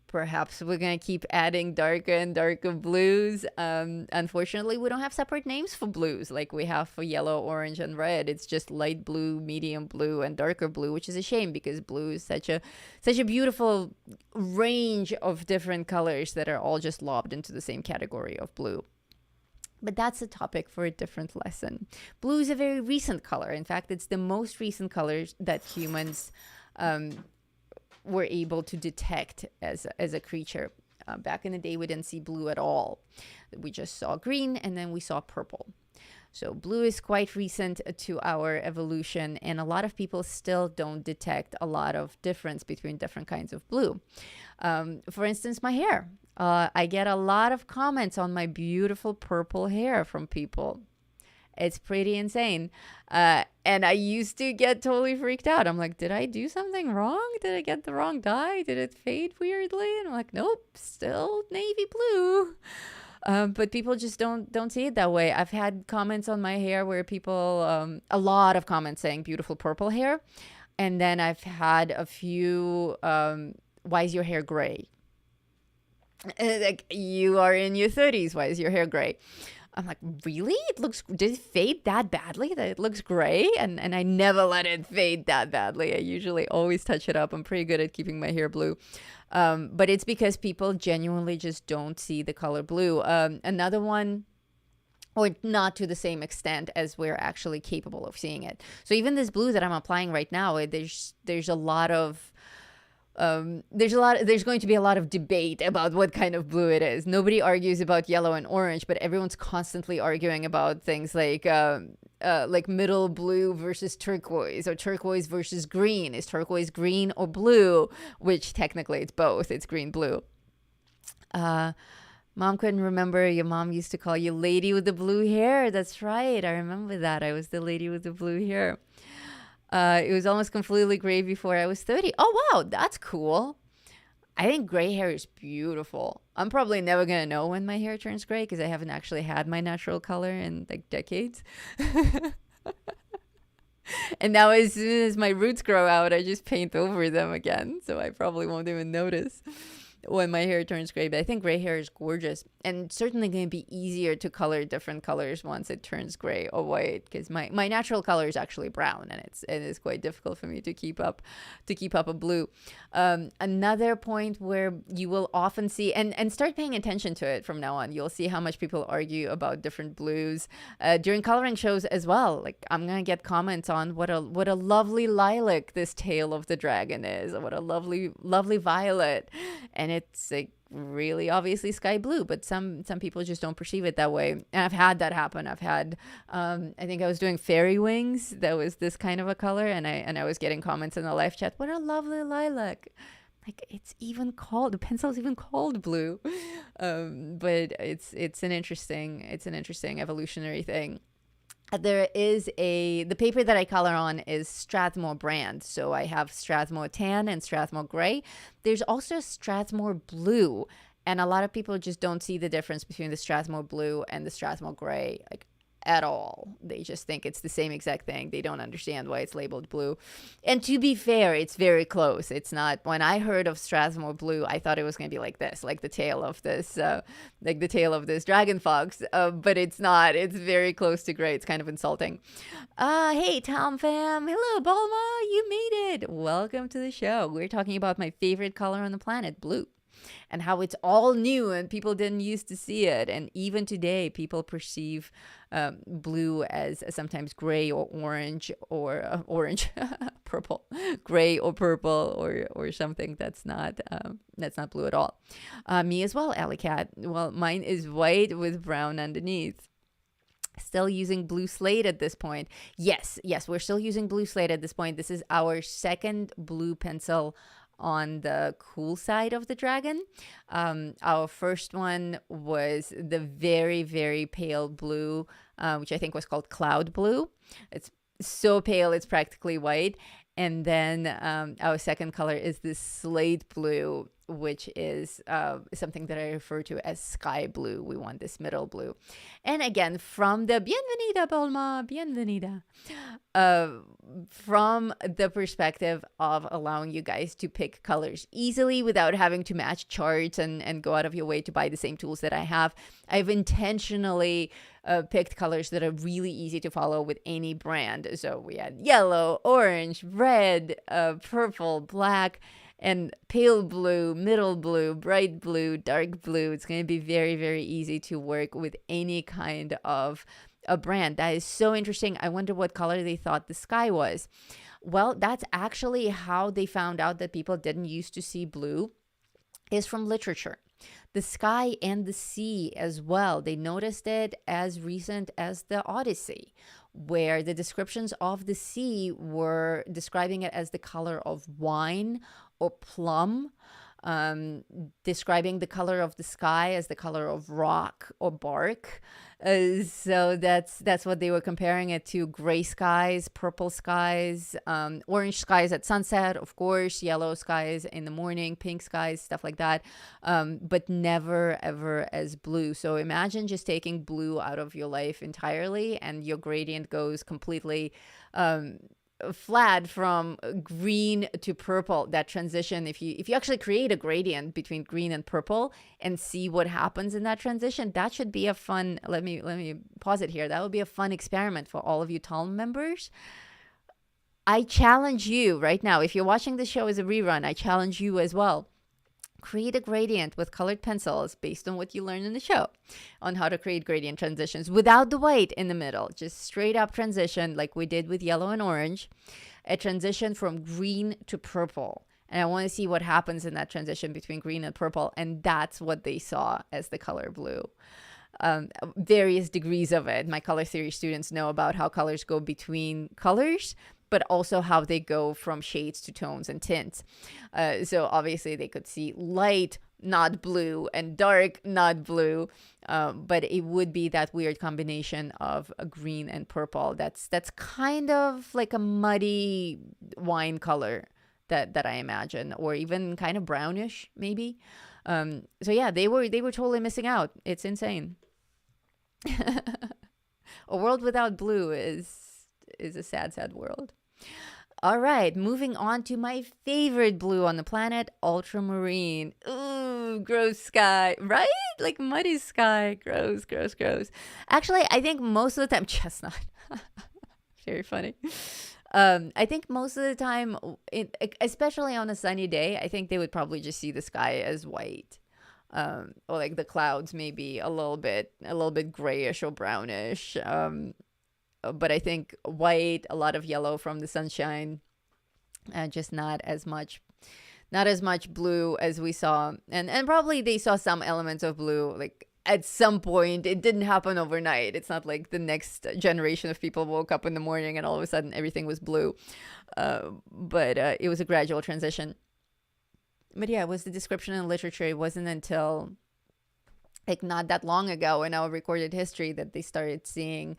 Perhaps we're going to keep adding darker and darker blues. Unfortunately, we don't have separate names for blues like we have for yellow, orange, and red. It's just light blue, medium blue, and darker blue, which is a shame because blue is such a beautiful range of different colors that are all just lobbed into the same category of blue. But that's a topic for a different lesson. Blue is a very recent color. In fact, it's the most recent colors that humans were able to detect as a creature. Back in the day, we didn't see blue at all. We just saw green, and then we saw purple. So blue is quite recent to our evolution, and a lot of people still don't detect a lot of difference between different kinds of blue. For instance, my hair. I get a lot of comments on my beautiful purple hair from people. It's pretty insane. And I used to get totally freaked out. I'm like, did I do something wrong? Did I get the wrong dye? Did it fade weirdly? And I'm like, nope, still navy blue. But people just don't see it that way. I've had comments on my hair where people, a lot of comments saying beautiful purple hair. And then I've had a few, why is your hair gray? Like, you are in your 30s. Why is your hair gray? I'm like, really? Did it fade that badly that it looks gray? And I never let it fade that badly. I usually always touch it up. I'm pretty good at keeping my hair blue. But it's because people genuinely just don't see the color blue. Another one, or not to the same extent as we're actually capable of seeing it. So even this blue that I'm applying right now, there's going to be a lot of debate about what kind of blue it is. Nobody argues about yellow and orange, but everyone's constantly arguing about things like middle blue versus turquoise, or turquoise versus green. Is turquoise green or blue? Which technically it's both. It's green blue. Mom couldn't remember. Your mom used to call you lady with the blue hair. That's right. I remember that. I was the lady with the blue hair. It was almost completely gray before I was 30. Oh, wow. That's cool. I think gray hair is beautiful. I'm probably never going to know when my hair turns gray because I haven't actually had my natural color in like decades. And now as soon as my roots grow out, I just paint over them again. So I probably won't even notice. when my hair turns gray. But I think gray hair is gorgeous, and certainly going to be easier to color different colors once it turns gray or white, because my natural color is actually brown, and it is quite difficult for me to keep up a blue. Another point where you will often see, and start paying attention to it from now on, you'll see how much people argue about different blues during coloring shows as well. Like, I'm gonna get comments on what a lovely lilac this tail of the dragon is, or what a lovely violet, and it's like really obviously sky blue, but some people just don't perceive it that way. And I've had that happen. I've had I think I was doing fairy wings that was this kind of a color, and I was getting comments in the live chat, what a lovely lilac. Like, it's even called, the pencil's even called blue. But it's an interesting evolutionary thing. The paper that I color on is Strathmore brand. So I have Strathmore tan and Strathmore gray. There's also Strathmore blue. And a lot of people just don't see the difference between the Strathmore blue and the Strathmore gray, like, at all. They just think it's the same exact thing. They don't understand why it's labeled blue. And to be fair, it's very close. It's not, when I heard of Strathmore blue, I thought it was going to be like this, like the tail of this dragon fox, but it's not. It's very close to gray. It's kind of insulting. Hey, Tom fam. Hello, Balma. You made it. Welcome to the show. We're talking about my favorite color on the planet, blue, and how it's all new and people didn't used to see it. And even today, people perceive blue as sometimes gray or orange, or purple, gray or purple, or something that's not blue at all. Me as well, Alley Cat. Well, mine is white with brown underneath. Still using blue slate at this point. Yes, we're still using blue slate at this point. This is our second blue pencil on the cool side of the dragon. Our first one was the very, very pale blue, which I think was called cloud blue. It's so pale, it's practically white. And then our second color is this slate blue, which is something that I refer to as sky blue. We want this middle blue. And again, from the Bienvenida, Palma, Bienvenida. From the perspective of allowing you guys to pick colors easily without having to match charts and go out of your way to buy the same tools that I have, I've intentionally picked colors that are really easy to follow with any brand. So we had yellow, orange, red, purple, black, and pale blue, middle blue, bright blue, dark blue. It's going to be very, very easy to work with any kind of a brand. That is so interesting. I wonder what color they thought the sky was. Well, that's actually how they found out that people didn't used to see blue, is from literature. The sky and the sea as well. They noticed it as recent as the Odyssey, where the descriptions of the sea were describing it as the color of wine or plum, describing the color of the sky as the color of rock or bark. So that's what they were comparing it to: gray skies, purple skies, orange skies at sunset, of course, yellow skies in the morning, pink skies, stuff like that, but never ever as blue. So imagine just taking blue out of your life entirely, and your gradient goes completely flat from green to purple. That transition, if you actually create a gradient between green and purple and see what happens in that transition, that should be a fun, let me pause it here, that would be a fun experiment for all of you Talm members. I challenge you right now, if you're watching the show as a rerun, I challenge you as well. Create a gradient with colored pencils based on what you learned in the show on how to create gradient transitions without the white in the middle. Just straight up transition like we did with yellow and orange, a transition from green to purple. And I want to see what happens in that transition between green and purple. And that's what they saw as the color blue. Various degrees of it. My color theory students know about how colors go between colors, but also how they go from shades to tones and tints. So obviously they could see light, not blue, and dark, not blue. But it would be that weird combination of a green and purple. That's kind of like a muddy wine color that I imagine, or even kind of brownish maybe. So yeah, they were totally missing out. It's insane. A world without blue is a sad, sad world. All right, moving on to my favorite blue on the planet, ultramarine. Ooh, gross sky, right? Like muddy sky, gross, gross, gross. Actually, I think most of the time, chestnut. Very funny. I think most of the time, especially on a sunny day, I think they would probably just see the sky as white, or like the clouds maybe a little bit grayish or brownish. But I think white, a lot of yellow from the sunshine, just not as much blue as we saw, and probably they saw some elements of blue like at some point. It didn't happen overnight. It's not like the next generation of people woke up in the morning and all of a sudden everything was blue, but it was a gradual transition. But yeah, it was the description in literature. It wasn't until like not that long ago in our recorded history that they started seeing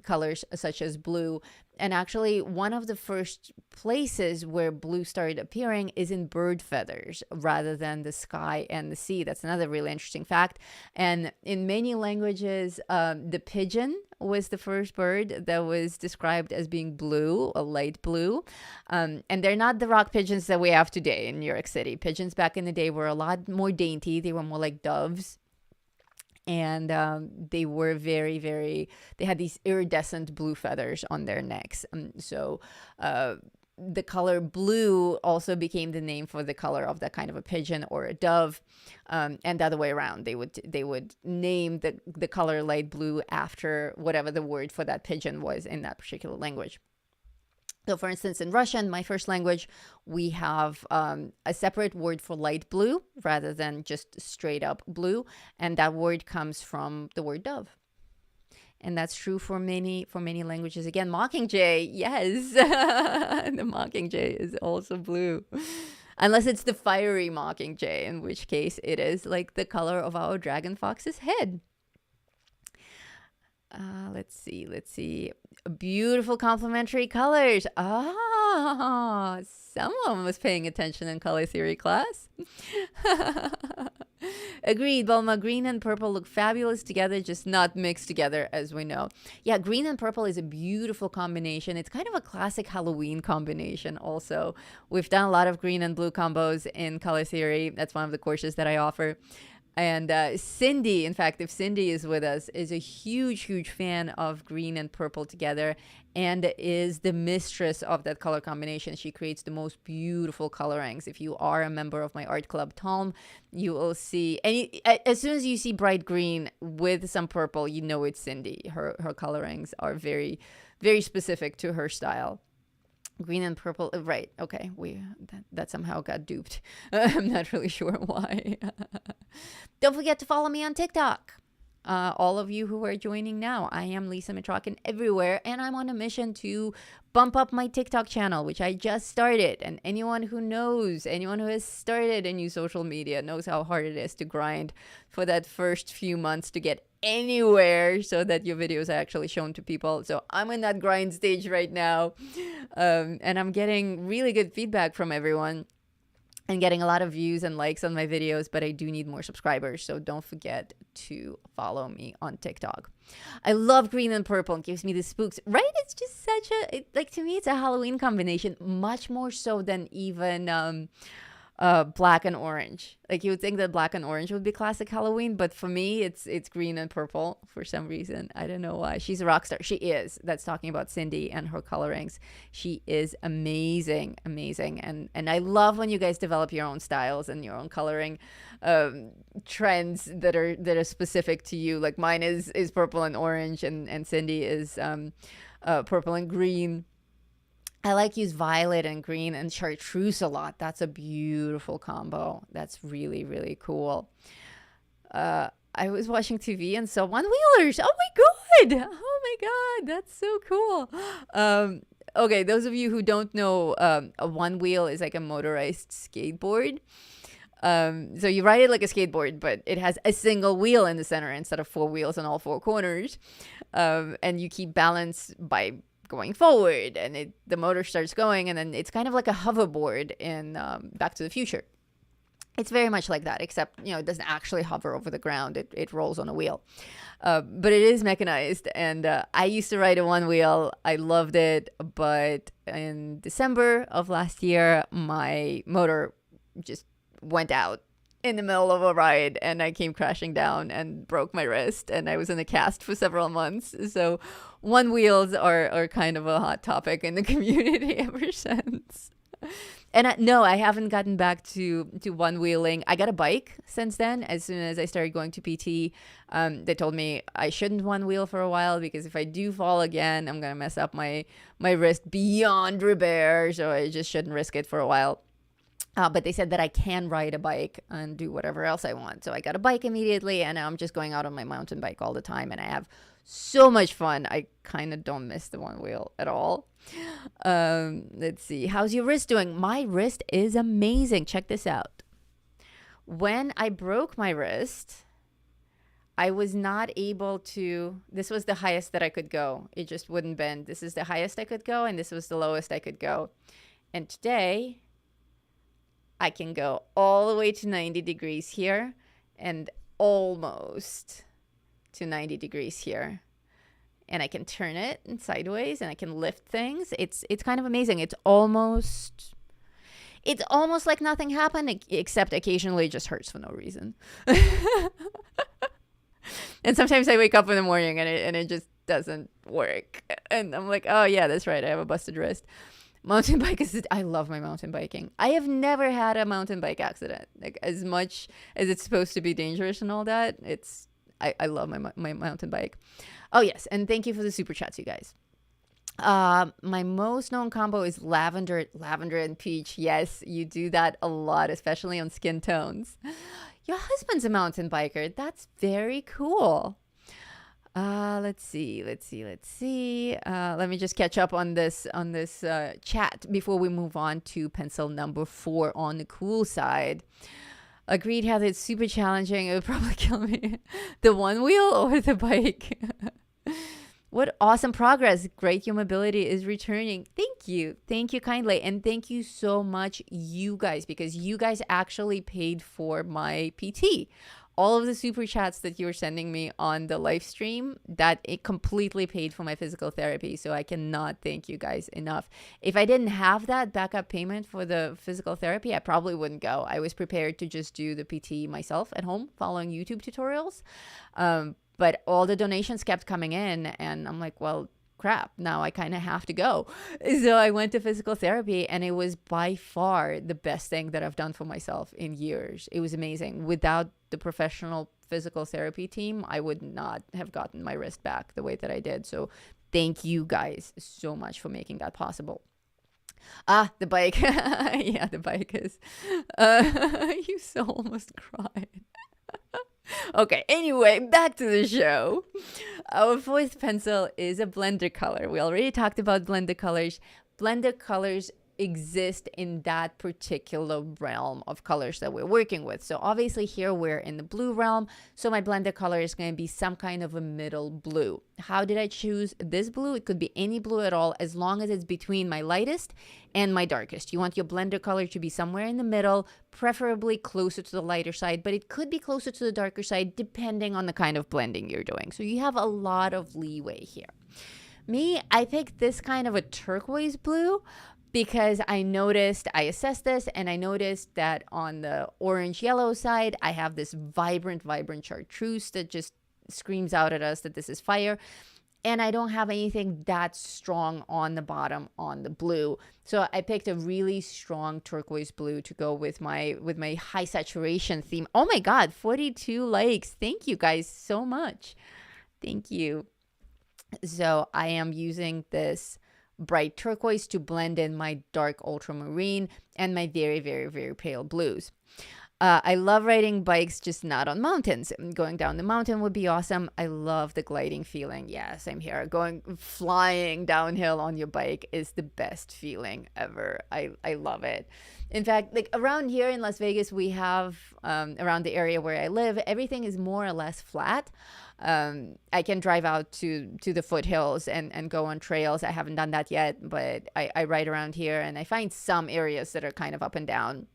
colors such as blue. And actually, one of the first places where blue started appearing is in bird feathers rather than the sky and the sea. That's another really interesting fact. And in many languages, the pigeon was the first bird that was described as being blue, a light blue. And they're not the rock pigeons that we have today in New York City. Pigeons back in the day were a lot more dainty. They were more like doves. And they were very, very, they had these iridescent blue feathers on their necks. So the color blue also became the name for the color of that kind of a pigeon or a dove. And the other way around, they would name the color light blue after whatever the word for that pigeon was in that particular language. So for instance, in Russian, my first language, we have a separate word for light blue rather than just straight up blue. And that word comes from the word dove. And that's true for many languages. Again, mockingjay, yes. The mockingjay is also blue. Unless it's the fiery mockingjay, in which case it is like the color of our dragon fox's head. Let's see. Beautiful complementary colors. Someone was paying attention in color theory class. Agreed, Bulma. Green and purple look fabulous together, just not mixed together, as we know. Yeah, green and purple is a beautiful combination. It's kind of a classic Halloween combination also. We've done a lot of green and blue combos in color theory. That's one of the courses that I offer. And Cindy, in fact, if Cindy is with us, is a huge, huge fan of green and purple together and is the mistress of that color combination. She creates the most beautiful colorings. If you are a member of my art club, Tom, you will see, as soon as you see bright green with some purple, you know it's Cindy. Her colorings are very, very specific to her style. Green and purple, right? Okay, that somehow got duped. I'm not really sure why. Don't forget to follow me on TikTok. All of you who are joining now, I am Lisa Mitrokhin everywhere, and I'm on a mission to bump up my TikTok channel, which I just started. And anyone who has started a new social media knows how hard it is to grind for that first few months to get anywhere so that your videos are actually shown to people. So I'm in that grind stage right now, and I'm getting really good feedback from everyone and getting a lot of views and likes on my videos, but I do need more subscribers, so don't forget to follow me on TikTok. I love green and purple. It gives me the spooks, right? It's just such to me, it's a Halloween combination, much more so than even black and orange. Like, you would think that black and orange would be classic Halloween, but for me it's green and purple for some reason. I don't know why. She's a rock star. She is. That's talking about Cindy and her colorings. She is amazing. And I love when you guys develop your own styles and your own coloring trends that are specific to you. Like mine is purple and orange, and Cindy is purple and green. I like use violet and green and chartreuse a lot. That's a beautiful combo. That's really, really cool. I was watching TV and saw one-wheelers. Oh my God, that's so cool. Okay, those of you who don't know, a one-wheel is like a motorized skateboard. So you ride it like a skateboard, but it has a single wheel in the center instead of 4 wheels on all 4 corners. And you keep balance by going forward, and the motor starts going, and then it's kind of like a hoverboard in Back to the Future. It's very much like that, except it doesn't actually hover over the ground. It rolls on a wheel, but it is mechanized. And I used to ride a one wheel. I loved it, but in December of last year, my motor just went out. in the middle of a ride and I came crashing down and broke my wrist, and I was in a cast for several months. So one wheels are kind of a hot topic in the community ever since. And no, I haven't gotten back to one wheeling. I got a bike since then. As soon as I started going to PT, they told me I shouldn't one wheel for a while, because if I do fall again, I'm gonna mess up my wrist beyond repair. So I just shouldn't risk it for a while. But they said that I can ride a bike and do whatever else I want. So I got a bike immediately, and I'm just going out on my mountain bike all the time, and I have so much fun. I kind of don't miss the one wheel at all. Let's see. How's your wrist doing? My wrist is amazing. Check this out. When I broke my wrist, I was not able to, this was the highest that I could go. It just wouldn't bend. This is the highest I could go, and this was the lowest I could go. And today, I can go all the way to 90 degrees here and almost to 90 degrees here. And I can turn it sideways, and I can lift things. It's kind of amazing. It's almost like nothing happened, except occasionally it just hurts for no reason. And sometimes I wake up in the morning and it just doesn't work. And I'm like, oh yeah, that's right, I have a busted wrist. Mountain bike I love my mountain biking. I have never had a mountain bike accident. Like, as much as it's supposed to be dangerous and all that, I love my mountain bike. Oh yes, and thank you for the super chats, you guys. My most known combo is lavender and peach. Yes, you do that a lot, especially on skin tones. Your husband's a mountain biker. That's very cool. Let's see. Let me just catch up on this chat before we move on to pencil number 4 on the cool side. Agreed, Heather, it's super challenging. It would probably kill me. The one wheel or the bike? What awesome progress. Great, your mobility is returning. Thank you kindly. And thank you so much, you guys, because you guys actually paid for my PT. All of the super chats that you were sending me on the live stream, that it completely paid for my physical therapy. So I cannot thank you guys enough. If I didn't have that backup payment for the physical therapy, I probably wouldn't go. I was prepared to just do the PT myself at home following YouTube tutorials. But all the donations kept coming in, and I'm like, well, crap, now I kind of have to go. So I went to physical therapy, and it was by far the best thing that I've done for myself in years. It was amazing. Without the professional physical therapy team, I would not have gotten my wrist back the way that I did. So thank you guys so much for making that possible. The bike. Yeah, the bike is. You so almost cried. Okay, anyway, back to the show. Our fourth pencil is a blender color. We already talked about blender colors. Blender colors exist in that particular realm of colors that we're working with. So obviously here we're in the blue realm. So my blender color is going to be some kind of a middle blue. How did I choose this blue? It could be any blue at all, as long as it's between my lightest and my darkest. You want your blender color to be somewhere in the middle, preferably closer to the lighter side, but it could be closer to the darker side depending on the kind of blending you're doing. So you have a lot of leeway here. Me, I picked this kind of a turquoise blue, because I assessed this, and I noticed that on the orange-yellow side, I have this vibrant chartreuse that just screams out at us that this is fire. And I don't have anything that strong on the bottom on the blue. So I picked a really strong turquoise blue to go with my high saturation theme. Oh my God, 42 likes. Thank you guys so much. Thank you. So I am using this bright turquoise to blend in my dark ultramarine and my very, very, very pale blues. I love riding bikes, just not on mountains. Going down the mountain would be awesome. I love the gliding feeling. Yeah, same here. Flying downhill on your bike is the best feeling ever. I love it. In fact, like around here in Las Vegas, we have, around the area where I live, everything is more or less flat. I can drive out to the foothills and go on trails. I haven't done that yet, but I ride around here, and I find some areas that are kind of up and down.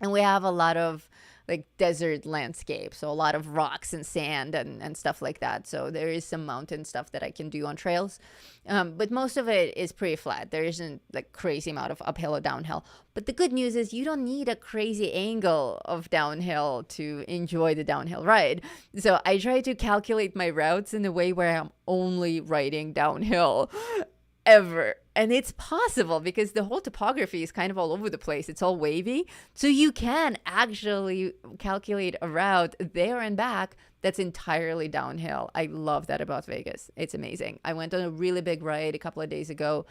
And we have a lot of like desert landscape. So a lot of rocks and sand and stuff like that. So there is some mountain stuff that I can do on trails. But most of it is pretty flat. There isn't like crazy amount of uphill or downhill. But the good news is you don't need a crazy angle of downhill to enjoy the downhill ride. So I try to calculate my routes in a way where I'm only riding downhill ever. And it's possible because the whole topography is kind of all over the place. It's all wavy. So you can actually calculate a route there and back that's entirely downhill. I love that about Vegas. It's amazing. I went on a really big ride a couple of days ago.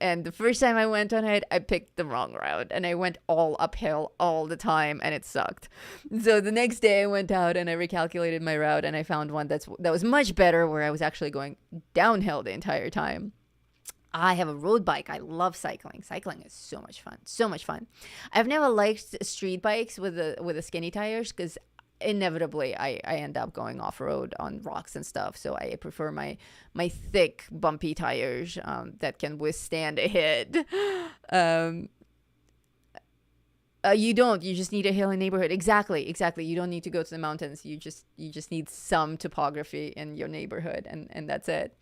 And the first time I went on it, I picked the wrong route and I went all uphill all the time and it sucked. So the next day I went out and I recalculated my route and I found one that was much better, where I was actually going downhill the entire time. I have a road bike. I love cycling. Cycling is so much fun. So much fun. I've never liked street bikes with the skinny tires because inevitably I end up going off-road on rocks and stuff. So I prefer my thick, bumpy tires that can withstand a hit. You just need a hilly neighborhood. Exactly. You don't need to go to the mountains. You just need some topography in your neighborhood, and that's it.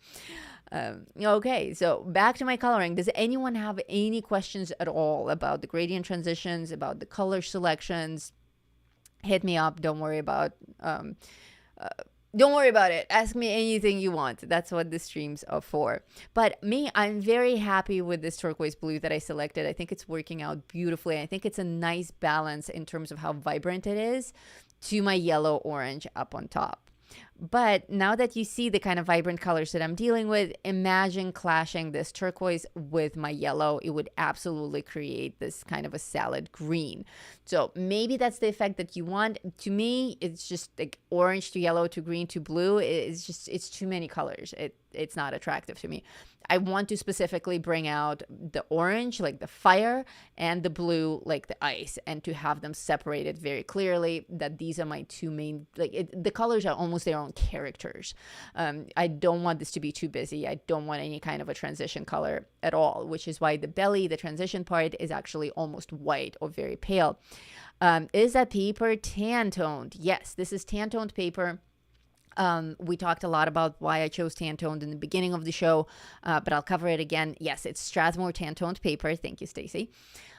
Okay, so back to my coloring. Does anyone have any questions at all about the gradient transitions, about the color selections? Hit me up. Don't worry about it. Ask me anything you want. That's what the streams are for. But me, I'm very happy with this turquoise blue that I selected. I think it's working out beautifully. I think it's a nice balance in terms of how vibrant it is to my yellow orange up on top. But now that you see the kind of vibrant colors that I'm dealing with, imagine clashing this turquoise with my yellow. It would absolutely create this kind of a salad green. So maybe that's the effect that you want. To me, it's just like orange to yellow to green to blue. It's too many colors. It's not attractive to me. I want to specifically bring out the orange, like the fire, and the blue, like the ice, and to have them separated very clearly, that these are my two main, the colors are almost their own characters. I don't want this to be too busy. I don't want any kind of a transition color at all, which is why the belly, the transition part, is actually almost white or very pale. Is that paper tan toned? Yes, this is tan toned paper. We talked a lot about why I chose tan toned in the beginning of the show, but I'll cover it again. Yes, it's Strathmore tan toned paper. Thank you, Stacy.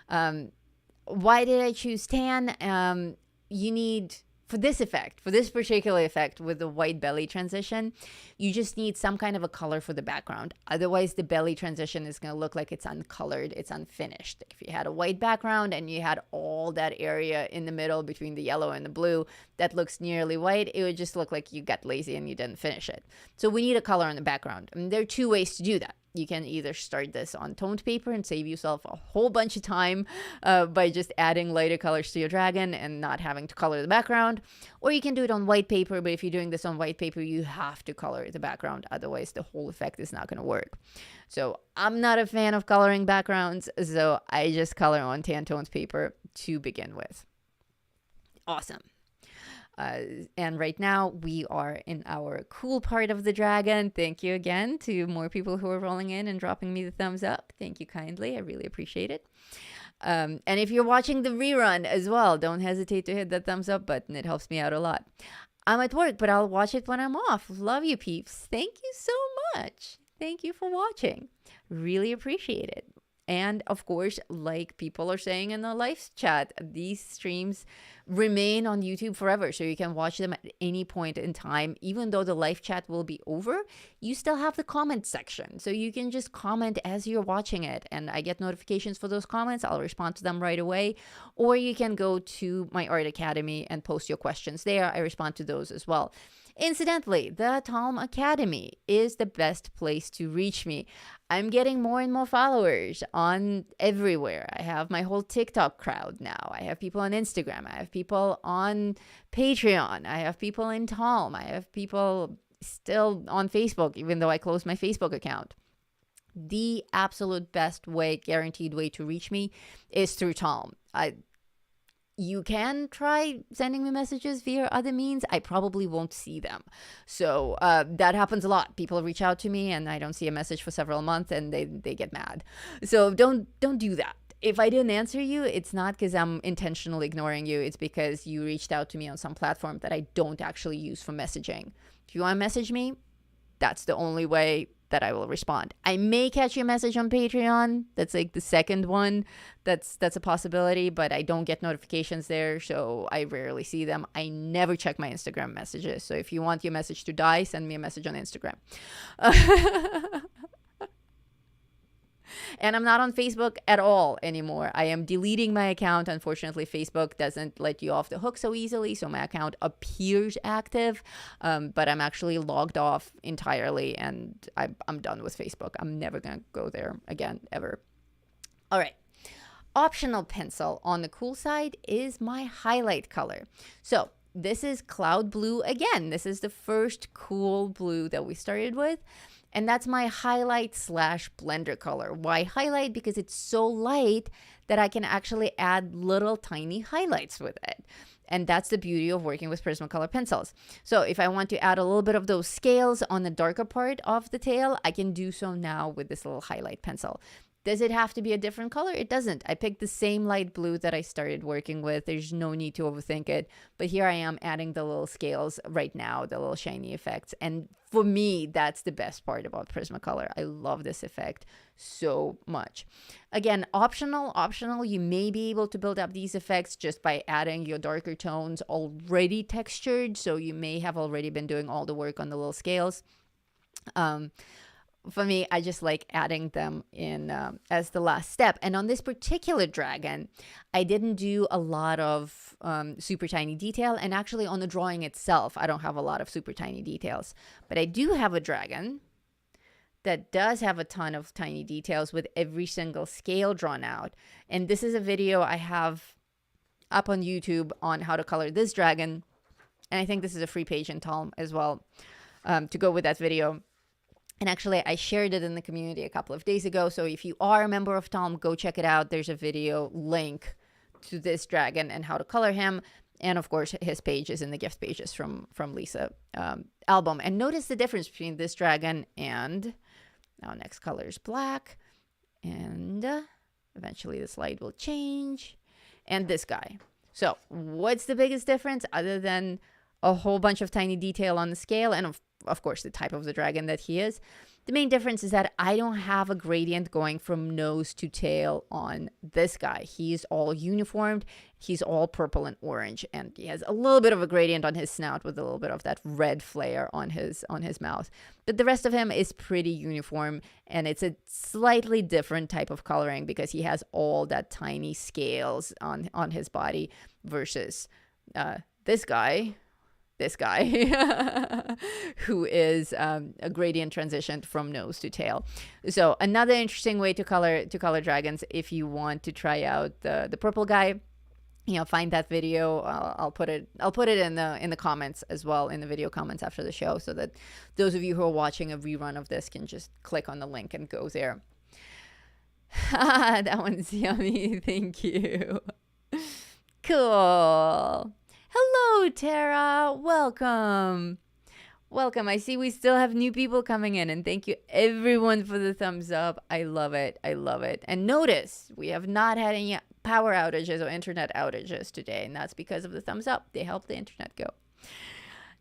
Why did I choose tan? You need, for this particular effect with the white belly transition, you just need some kind of a color for the background. Otherwise, the belly transition is going to look like it's uncolored, it's unfinished. If you had a white background and you had all that area in the middle between the yellow and the blue that looks nearly white, it would just look like you got lazy and you didn't finish it. So we need a color in the background. And there are two ways to do that. You can either start this on toned paper and save yourself a whole bunch of time by just adding lighter colors to your dragon and not having to color the background, or you can do it on white paper. But if you're doing this on white paper, you have to color the background. Otherwise, the whole effect is not going to work. So I'm not a fan of coloring backgrounds, so I just color on tan toned paper to begin with. Awesome. And right now we are in our cool part of the dragon. Thank you again to more people who are rolling in and dropping me the thumbs up. Thank you kindly. I really appreciate it. And if you're watching the rerun as well, don't hesitate to hit that thumbs up button. It helps me out a lot. I'm at work, but I'll watch it when I'm off. Love you, peeps. Thank you so much. Thank you for watching. Really appreciate it. And of course, like people are saying in the live chat, these streams remain on YouTube forever. So you can watch them at any point in time. Even though the live chat will be over, you still have the comment section. So you can just comment as you're watching it. And I get notifications for those comments. I'll respond to them right away. Or you can go to my Art Academy and post your questions there. I respond to those as well. Incidentally, the Talm Academy is the best place to reach me. I'm getting more and more followers on everywhere. I have my whole TikTok crowd now. I have people on Instagram. I have people on Patreon. I have people in Talm. I have people still on Facebook, even though I closed my Facebook account. The absolute best way, guaranteed way to reach me is through Talm. You can try sending me messages via other means. I probably won't see them. So that happens a lot. People reach out to me and I don't see a message for several months and they get mad. So don't do that. if I didn't answer you, it's not because I'm intentionally ignoring you. It's because you reached out to me on some platform that I don't actually use for messaging. If you want to message me, that's the only way that I will respond. I may catch your message on Patreon. That's like the second one. That's a possibility, but I don't get notifications there, so I rarely see them. I never check my Instagram messages. So if you want your message to die, send me a message on Instagram. And I'm not on Facebook at all anymore. I am deleting my account. Unfortunately, Facebook doesn't let you off the hook so easily, so my account appears active, but I'm actually logged off entirely, and I'm done with Facebook. I'm never going to go there again, ever. All right. Optional pencil on the cool side is my highlight color. So this is Cloud Blue again. This is the first cool blue that we started with. And that's my highlight / blender color. Why highlight? Because it's so light that I can actually add little tiny highlights with it. And that's the beauty of working with Prismacolor pencils. So if I want to add a little bit of those scales on the darker part of the tail, I can do so now with this little highlight pencil. Does it have to be a different color? It doesn't. I picked the same light blue that I started working with. There's no need to overthink it. But here I am adding the little scales right now, the little shiny effects. And for me, that's the best part about Prismacolor. I love this effect so much. Again, optional. You may be able to build up these effects just by adding your darker tones already textured. So you may have already been doing all the work on the little scales. For me, I just like adding them in as the last step. And on this particular dragon, I didn't do a lot of super tiny detail. And actually on the drawing itself, I don't have a lot of super tiny details. But I do have a dragon that does have a ton of tiny details with every single scale drawn out. And this is a video I have up on YouTube on how to color this dragon. And I think this is a free page in Talm as well to go with that video. And actually, I shared it in the community a couple of days ago. So if you are a member of Talm, go check it out. There's a video link to this dragon and how to color him. And of course, his page is in the gift pages from Lisa album. And notice the difference between this dragon and now next color is black. And eventually this light will change. And this guy. So what's the biggest difference other than a whole bunch of tiny detail on the scale and of course the type of the dragon that he is? The main difference is that I don't have a gradient going from nose to tail on this guy. He's all uniformed. He's all purple and orange, and he has a little bit of a gradient on his snout with a little bit of that red flare on his mouth. But the rest of him is pretty uniform, and it's a slightly different type of coloring because he has all that tiny scales on his body versus this guy who is a gradient transitioned from nose to tail. So another interesting way to color dragons, if you want to try out the purple guy, find that video. I'll put it in the comments as well, in the video comments after the show, so that those of you who are watching a rerun of this can just click on the link and go there. That one's yummy. Thank you. Cool. Hello, Tara. Welcome. I see we still have new people coming in, and thank you everyone for the thumbs up. I love it. And notice we have not had any power outages or internet outages today, and that's because of the thumbs up. They help the internet go.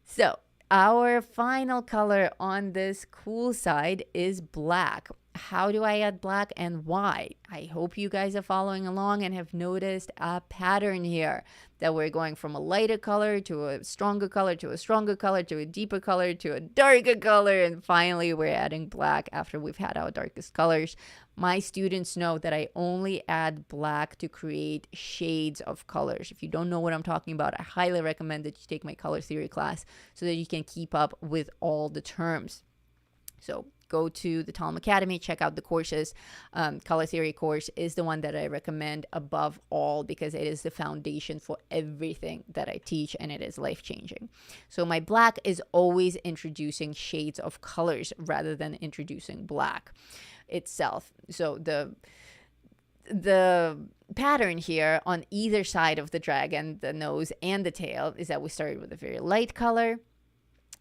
So our final color on this cool side is black. How do I add black and why? I hope you guys are following along and have noticed a pattern here, that we're going from a lighter color to a stronger color to a stronger color to a deeper color to a darker color, and finally we're adding black after we've had our darkest colors. My students know that I only add black to create shades of colors. If you don't know what I'm talking about, I highly recommend that you take my color theory class so that you can keep up with all the terms. So go to the Talm Academy, check out the courses. Color theory course is the one that I recommend above all because it is the foundation for everything that I teach, and it is life-changing. So my black is always introducing shades of colors rather than introducing black itself. So the pattern here on either side of the dragon, the nose and the tail, is that we started with a very light color.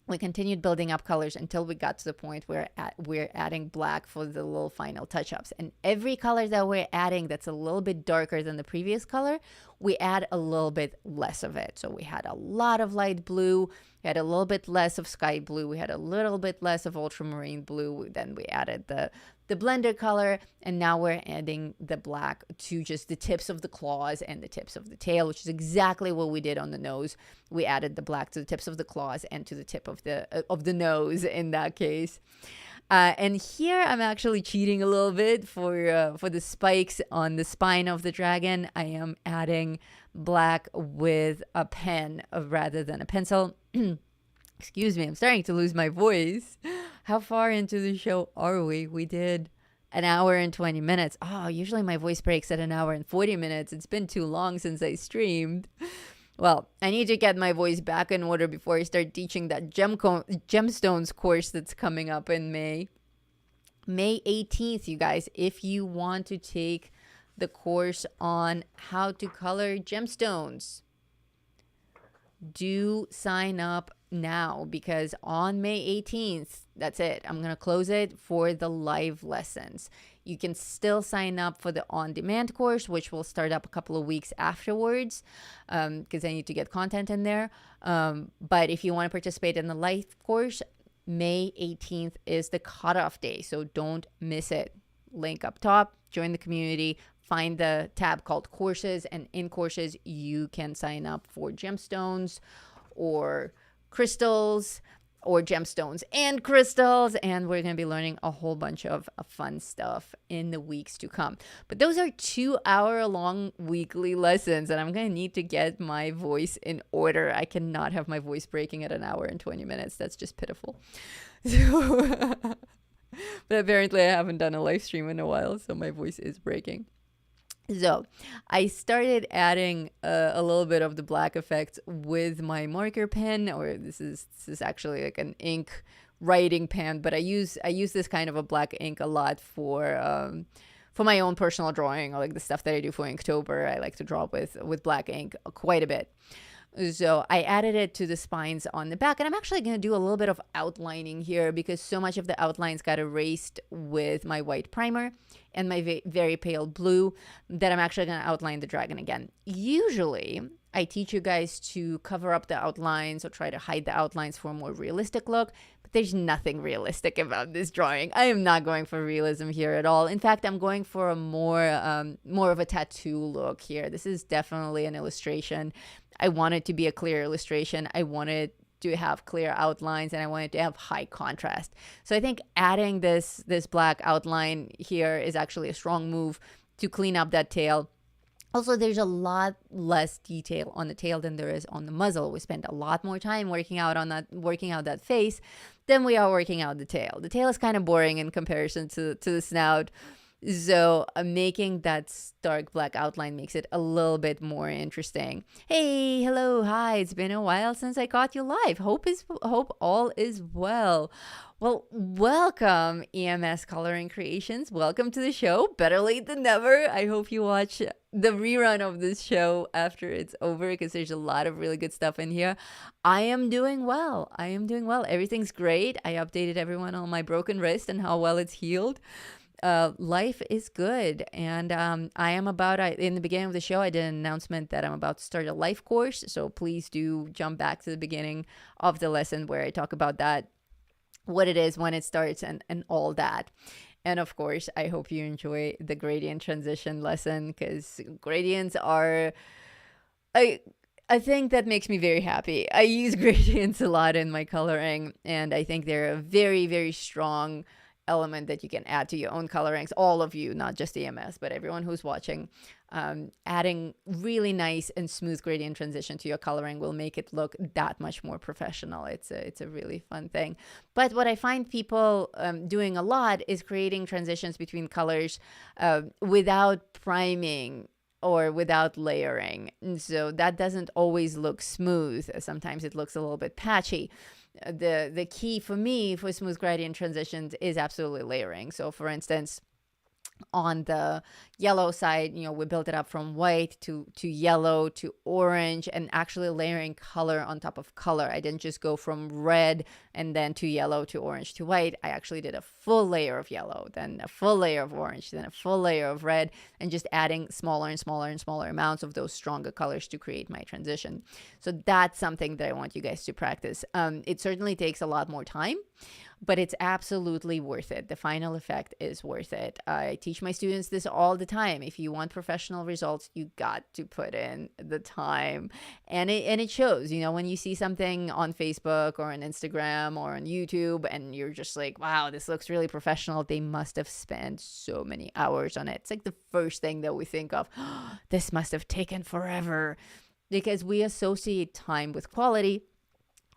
We continued building up colors until we got to the point where we're adding black for the little final touch-ups. And every color that we're adding that's a little bit darker than the previous color, we add a little bit less of it. So we had a lot of light blue, we had a little bit less of sky blue, we had a little bit less of ultramarine blue, then we added the blender color, and now we're adding the black to just the tips of the claws and the tips of the tail, which is exactly what we did on the nose. We added the black to the tips of the claws and to the tip of the nose in that case. And here I'm actually cheating a little bit for the spikes on the spine of the dragon. I am adding black with a pen rather than a pencil. Excuse me, I'm starting to lose my voice. How far into the show are we? We did an hour and 20 minutes. Oh, usually my voice breaks at an hour and 40 minutes. It's been too long since I streamed. Well, I need to get my voice back in order before I start teaching that gemstones course that's coming up in May. May 18th, you guys, if you want to take the course on how to color gemstones, do sign up now, because on May 18th, that's it. I'm going to close it for the live lessons. You can still sign up for the on-demand course, which will start up a couple of weeks afterwards, because I need to get content in there. But if you want to participate in the live course, May 18th is the cutoff day, so don't miss it. Link up top, join the community, find the tab called courses, and in courses, you can sign up for gemstones or crystals or gemstones and crystals, and we're going to be learning a whole bunch of fun stuff in the weeks to come. But those are 2-hour-long weekly lessons, and I'm going to need to get my voice in order. I cannot have my voice breaking at an hour and 20 minutes. That's just pitiful. So, but apparently I haven't done a live stream in a while, so my voice is breaking. So I started adding a little bit of the black effects with my marker pen, or this is actually like an ink writing pen, but I use this kind of a black ink a lot for my own personal drawing, or like the stuff that I do for Inktober. I like to draw with black ink quite a bit. So I added it to the spines on the back, and I'm actually going to do a little bit of outlining here because so much of the outlines got erased with my white primer and my very pale blue that I'm actually going to outline the dragon again. Usually, I teach you guys to cover up the outlines or try to hide the outlines for a more realistic look, but there's nothing realistic about this drawing. I am not going for realism here at all. In fact, I'm going for a more of a tattoo look here. This is definitely an illustration. I want it to be a clear illustration. I wanted to have clear outlines, and I wanted to have high contrast. So I think adding this black outline here is actually a strong move to clean up that tail. Also, there's a lot less detail on the tail than there is on the muzzle. We spend a lot more time working out that face than we are working out the tail. The tail is kind of boring in comparison to the snout. So making that stark black outline makes it a little bit more interesting. Hey, hello, hi. It's been a while since I caught you live. Hope all is well. Well, welcome, EMS Coloring Creations. Welcome to the show. Better late than never. I hope you watch the rerun of this show after it's over because there's a lot of really good stuff in here. I am doing well. Everything's great. I updated everyone on my broken wrist and how well it's healed. Life is good, and I am in the beginning of the show I did an announcement that I'm about to start a life course, so please do jump back to the beginning of the lesson where I talk about that, what it is, when it starts, and all that. And of course, I hope you enjoy the gradient transition lesson, because gradients are I think that makes me very happy. I use gradients a lot in my coloring, and I think they're a very, very strong element that you can add to your own colorings. All of you, not just EMS, but everyone who's watching. Adding really nice and smooth gradient transition to your coloring will make it look that much more professional. It's a really fun thing. But what I find people doing a lot is creating transitions between colors without priming or without layering. And so that doesn't always look smooth. Sometimes it looks a little bit patchy. The key for me for smooth gradient transitions is absolutely layering. So for instance, On the yellow side, we built it up from white to yellow to orange, and actually layering color on top of color. I didn't just go from red and then to yellow to orange to white. I actually did a full layer of yellow, then a full layer of orange, then a full layer of red, and just adding smaller and smaller and smaller amounts of those stronger colors to create my transition. So that's something that I want you guys to practice. It certainly takes a lot more time, but it's absolutely worth it. The final effect is worth it. I teach my students this all the time. If you want professional results, you got to put in the time. And it shows, when you see something on Facebook or on Instagram or on YouTube and you're just like, wow, this looks really professional. They must have spent so many hours on it. It's like the first thing that we think of. Oh, this must have taken forever, because we associate time with quality.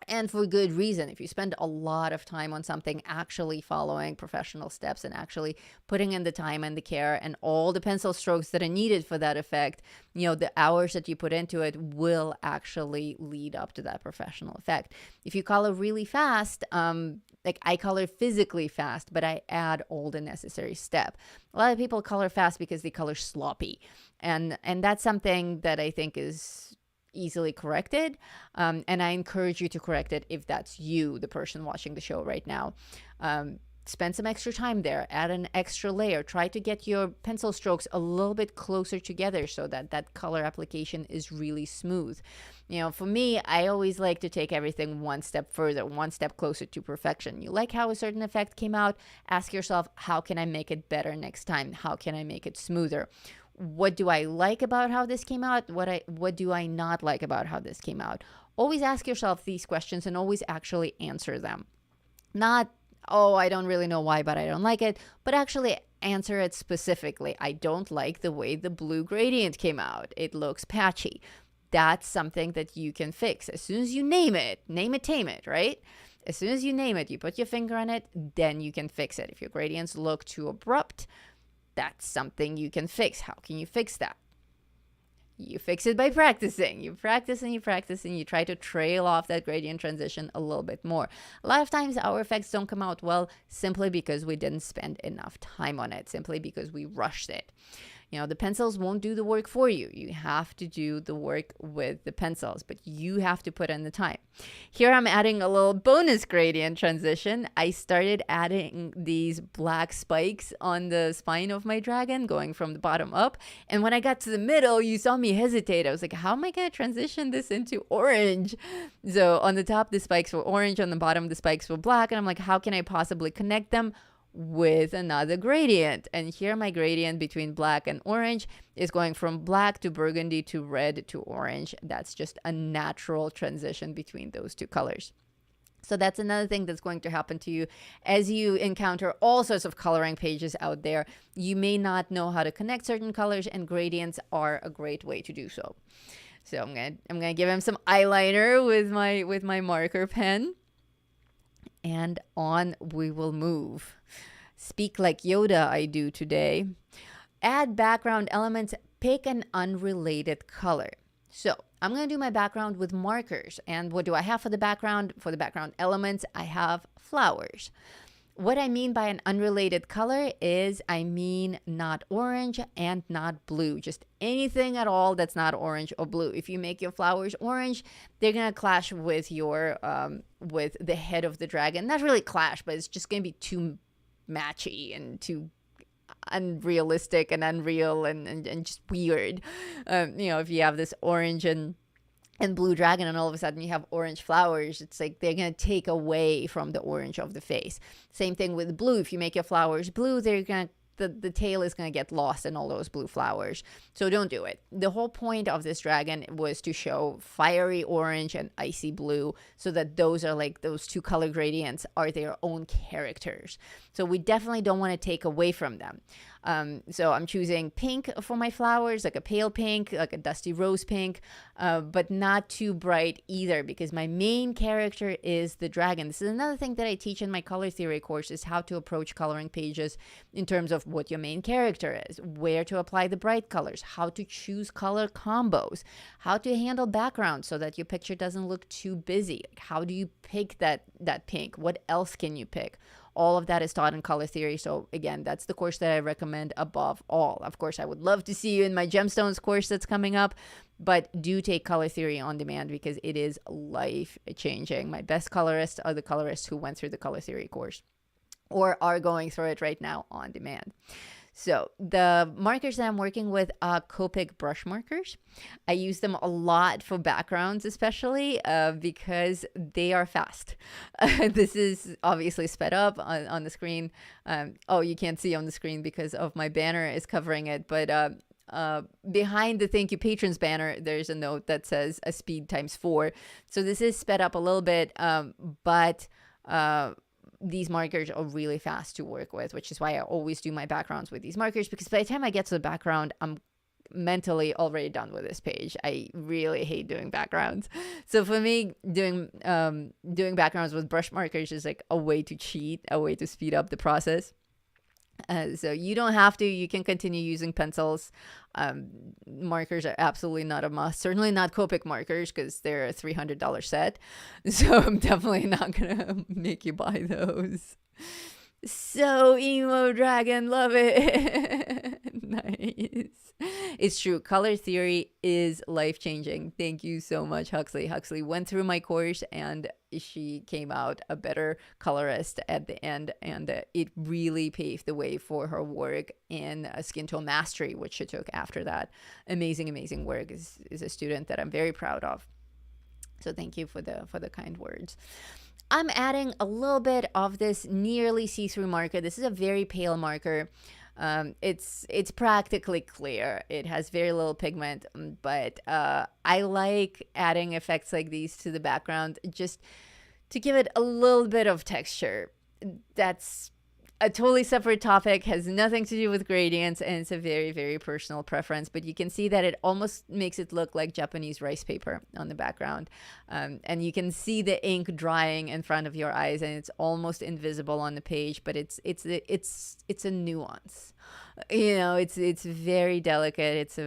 And for good reason. If you spend a lot of time on something, actually following professional steps and actually putting in the time and the care and all the pencil strokes that are needed for that effect, the hours that you put into it will actually lead up to that professional effect. If you color really fast, like I color physically fast, but I add all the necessary step. A lot of people color fast because they color sloppy. And that's something that I think is easily corrected, and I encourage you to correct it if that's you, the person watching the show right now. Spend some extra time there, add an extra layer, try to get your pencil strokes a little bit closer together so that color application is really smooth. For me, I always like to take everything one step further, one step closer to perfection. You like how a certain effect came out? Ask yourself, how can I make it better next time? How can I make it smoother? What do I like about how this came out? What do I not like about how this came out? Always ask yourself these questions and always actually answer them. Not, oh, I don't really know why, but I don't like it, but actually answer it specifically. I don't like the way the blue gradient came out. It looks patchy. That's something that you can fix. As soon as you name it, tame it, right? As soon as you name it, you put your finger on it, then you can fix it. If your gradients look too abrupt, that's something you can fix. How can you fix that? You fix it by practicing. You practice and you practice and you try to trail off that gradient transition a little bit more. A lot of times our effects don't come out well simply because we didn't spend enough time on it, simply because we rushed it. The pencils won't do the work for you. You have to do the work with the pencils, but you have to put in the time. Here I'm adding a little bonus gradient transition. I started adding these black spikes on the spine of my dragon, going from the bottom up. And when I got to the middle, you saw me hesitate. I was like, how am I going to transition this into orange? So on the top, the spikes were orange. On the bottom, the spikes were black. And I'm like, how can I possibly connect them with another gradient? And here my gradient between black and orange is going from black to burgundy to red to orange. That's just a natural transition between those two colors. So that's another thing that's going to happen to you as you encounter all sorts of coloring pages out there. You may not know how to connect certain colors, and gradients are a great way to do so. So I'm gonna give him some eyeliner with my marker pen. And on we will move. Speak like Yoda, I do today. Add background elements. Pick an unrelated color. So I'm going to do my background with markers. And what do I have for the background? For the background elements, I have flowers. What I mean by an unrelated color is I mean not orange and not blue. Just anything at all that's not orange or blue. If you make your flowers orange, they're going to clash with your with the head of the dragon. Not really clash, but it's just going to be too matchy and too unrealistic and unreal and just weird. If you have this orange and blue dragon and all of a sudden you have orange flowers, it's like they're going to take away from the orange of the face. Same thing with blue. If you make your flowers blue, they're going to the tail is going to get lost in all those blue flowers. So don't do it. The whole point of this dragon was to show fiery orange and icy blue, so that those are like those two color gradients are their own characters. So we definitely don't want to take away from them. So I'm choosing pink for my flowers, like a pale pink, like a dusty rose pink, but not too bright either, because my main character is the dragon. This is another thing that I teach in my color theory course, is how to approach coloring pages in terms of what your main character is, where to apply the bright colors, how to choose color combos, how to handle background so that your picture doesn't look too busy. How do you pick that pink? What else can you pick? All of that is taught in color theory. So again, that's the course that I recommend above all. Of course, I would love to see you in my gemstones course that's coming up, but do take color theory on demand because it is life changing. My best colorists are the colorists who went through the color theory course or are going through it right now on demand. So the markers that I'm working with are Qtip brush markers. I use them a lot for backgrounds, especially because they are fast. This is obviously sped up on the screen. You can't see on the screen because of my banner is covering it, but behind the Thank You Patrons banner, there's a note that says a speed times 4. So this is sped up a little bit, but these markers are really fast to work with, which is why I always do my backgrounds with these markers, because by the time I get to the background, I'm mentally already done with this page. I really hate doing backgrounds. So for me, doing backgrounds with brush markers is like a way to cheat, a way to speed up the process. So you don't have to. You can continue using pencils. Markers are absolutely not a must. Certainly not Qtip markers because they're a $300 set. So I'm definitely not going to make you buy those. So emo dragon, love it. Nice. It's true. Color theory is life-changing. Thank you so much, Huxley. Huxley went through my course and she came out a better colorist at the end, and it really paved the way for her work in skin tone mastery, which she took after that. Amazing work. Is a student that I'm very proud of. So thank you for the kind words. I'm adding a little bit of this nearly see-through marker. This is a very pale marker. It's practically clear. It has very little pigment, but I like adding effects like these to the background just to give it a little bit of texture. That's a totally separate topic, has nothing to do with gradients, and it's a very personal preference, but you can see that it almost makes it look like Japanese rice paper on the background, and you can see the ink drying in front of your eyes, and it's almost invisible on the page, but it's a nuance. It's very delicate.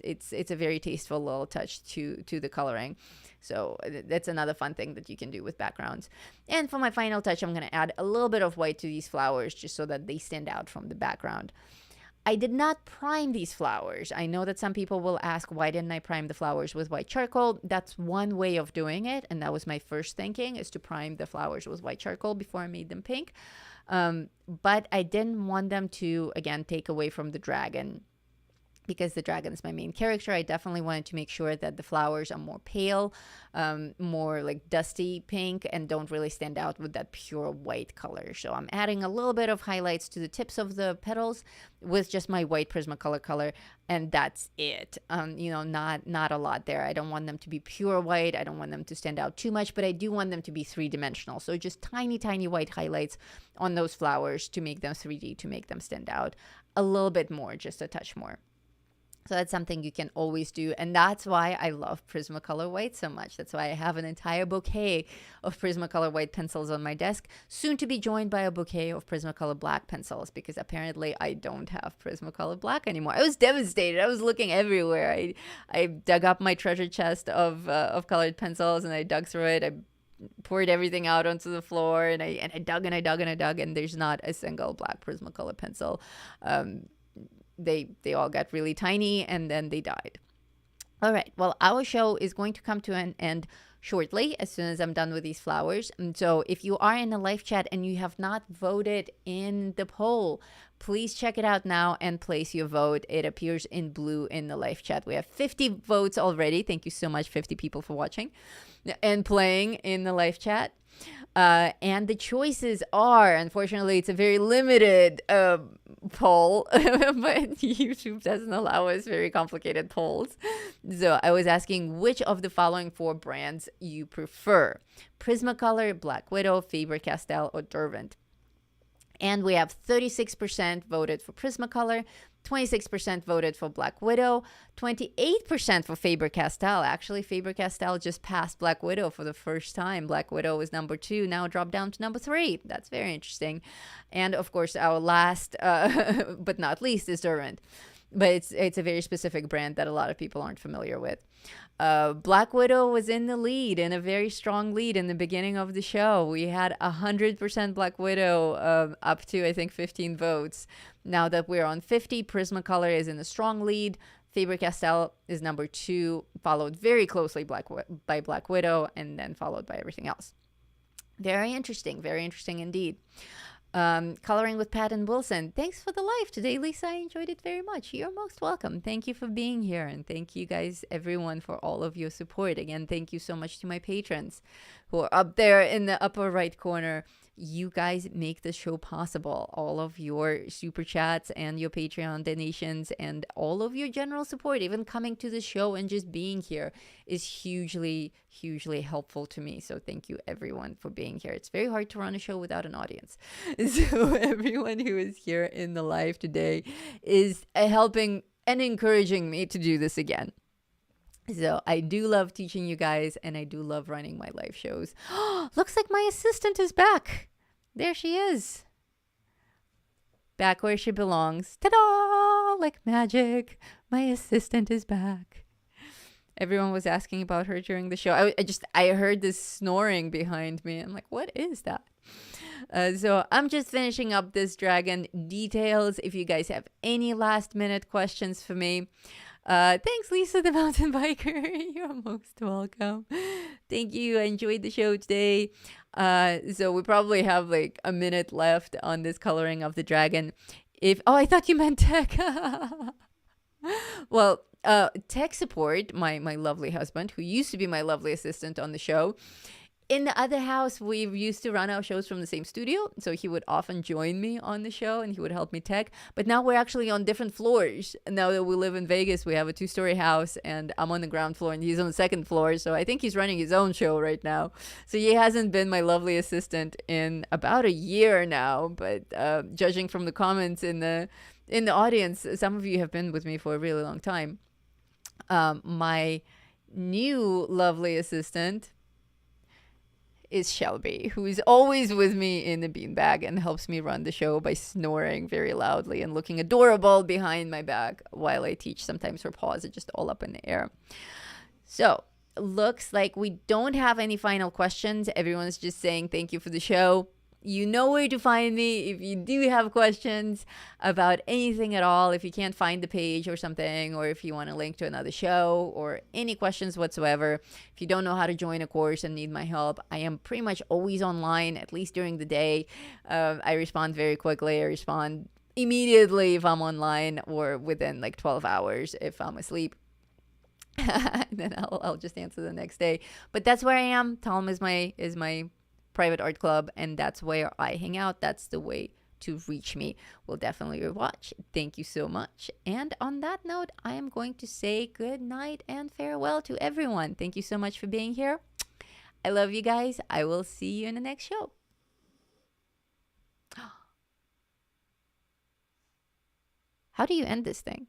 It's a very tasteful little touch to the coloring. So that's another fun thing that you can do with backgrounds. And for my final touch, I'm going to add a little bit of white to these flowers just so that they stand out from the background. I did not prime these flowers. I know that some people will ask, why didn't I prime the flowers with white charcoal? That's one way of doing it. And that was my first thinking, is to prime the flowers with white charcoal before I made them pink. But I didn't want them to, again, take away from the dragon. Because the dragon is my main character, I definitely wanted to make sure that the flowers are more pale, more like dusty pink, and don't really stand out with that pure white color. So I'm adding a little bit of highlights to the tips of the petals with just my white Prismacolor color, and that's it. Not a lot there. I don't want them to be pure white. I don't want them to stand out too much, but I do want them to be three-dimensional. So just tiny white highlights on those flowers to make them 3D, to make them stand out a little bit more, just a touch more. So that's something you can always do. And that's why I love Prismacolor white so much. That's why I have an entire bouquet of Prismacolor white pencils on my desk, soon to be joined by a bouquet of Prismacolor black pencils, because apparently I don't have Prismacolor black anymore. I was devastated. I was looking everywhere. I dug up my treasure chest of colored pencils, and I dug through it. I poured everything out onto the floor, and I dug and I dug and I dug, and there's not a single black Prismacolor pencil. They all got really tiny, and then they died. All right, well, our show is going to come to an end shortly, as soon as I'm done with these flowers. And so if you are in the live chat and you have not voted in the poll, please check it out now and place your vote. It appears in blue in the live chat. We have 50 votes already. Thank you so much, 50 people, for watching and playing in the live chat. And the choices are, unfortunately, it's a very limited poll, but YouTube doesn't allow us very complicated polls. So I was asking which of the following 4 brands you prefer: Prismacolor, Black Widow, Faber-Castell, or Derwent. And we have 36% voted for Prismacolor, 26% voted for Black Widow, 28% for Faber-Castell. Actually, Faber-Castell just passed Black Widow for the first time. Black Widow was number 2, now dropped down to number 3. That's very interesting. And of course, our last but not least is Derwent. but it's a very specific brand that a lot of people aren't familiar with. Black Widow was in the lead, in a very strong lead in the beginning of the show. We had 100% Black Widow, up to I think 15 votes. Now that we're on 50, Prismacolor is in a strong lead. Faber-Castell is number 2, followed very closely by Black Widow, and then followed by everything else. Very interesting indeed. Coloring with Pat and Wilson. Thanks for the live today, Lisa. I enjoyed it very much. You're most welcome. Thank you for being here. And thank you guys, everyone, for all of your support. Again, thank you so much to my patrons who are up there in the upper right corner. You guys make the show possible. All of your super chats and your Patreon donations and all of your general support, even coming to the show and just being here, is hugely helpful to me. So thank you everyone for being here. It's very hard to run a show without an audience. So everyone who is here in the live today is helping and encouraging me to do this again. So I do love teaching you guys, and I do love running my live shows. Looks like my assistant is back. There she is. Back where she belongs. Ta-da! Like magic. My assistant is back. Everyone was asking about her during the show. I heard this snoring behind me. I'm like, what is that? So I'm just finishing up this dragon details. If you guys have any last minute questions for me, thanks, Lisa the mountain biker. You're most welcome. Thank you. I enjoyed the show today. So we probably have like a minute left on this coloring of the dragon. I thought you meant tech. Well, tech support, my lovely husband, who used to be my lovely assistant on the show. In the other house, we used to run our shows from the same studio, so he would often join me on the show and he would help me tech. But now we're actually on different floors. Now that we live in Vegas, we have a 2-story house, and I'm on the ground floor and he's on the second floor. So I think he's running his own show right now. So he hasn't been my lovely assistant in about a year now. But judging from the comments in the audience, some of you have been with me for a really long time. My new lovely assistant is Shelby, who is always with me in the beanbag and helps me run the show by snoring very loudly and looking adorable behind my back while I teach. Sometimes her paws are just all up in the air. So looks like we don't have any final questions. Everyone's just saying thank you for the show. You know where to find me if you do have questions about anything at all. If you can't find the page or something, or if you want a link to another show or any questions whatsoever. If you don't know how to join a course and need my help, I am pretty much always online, at least during the day. I respond very quickly. I respond immediately if I'm online, or within like 12 hours if I'm asleep. And then I'll just answer the next day. But that's where I am. Tom is my private art club, and that's where I hang out. That's the way to reach me. We'll definitely watch. Thank you so much. And on that note, I am going to say good night and farewell to everyone. Thank you so much for being here. I love you guys. I will see you in the next show. How do you end this thing?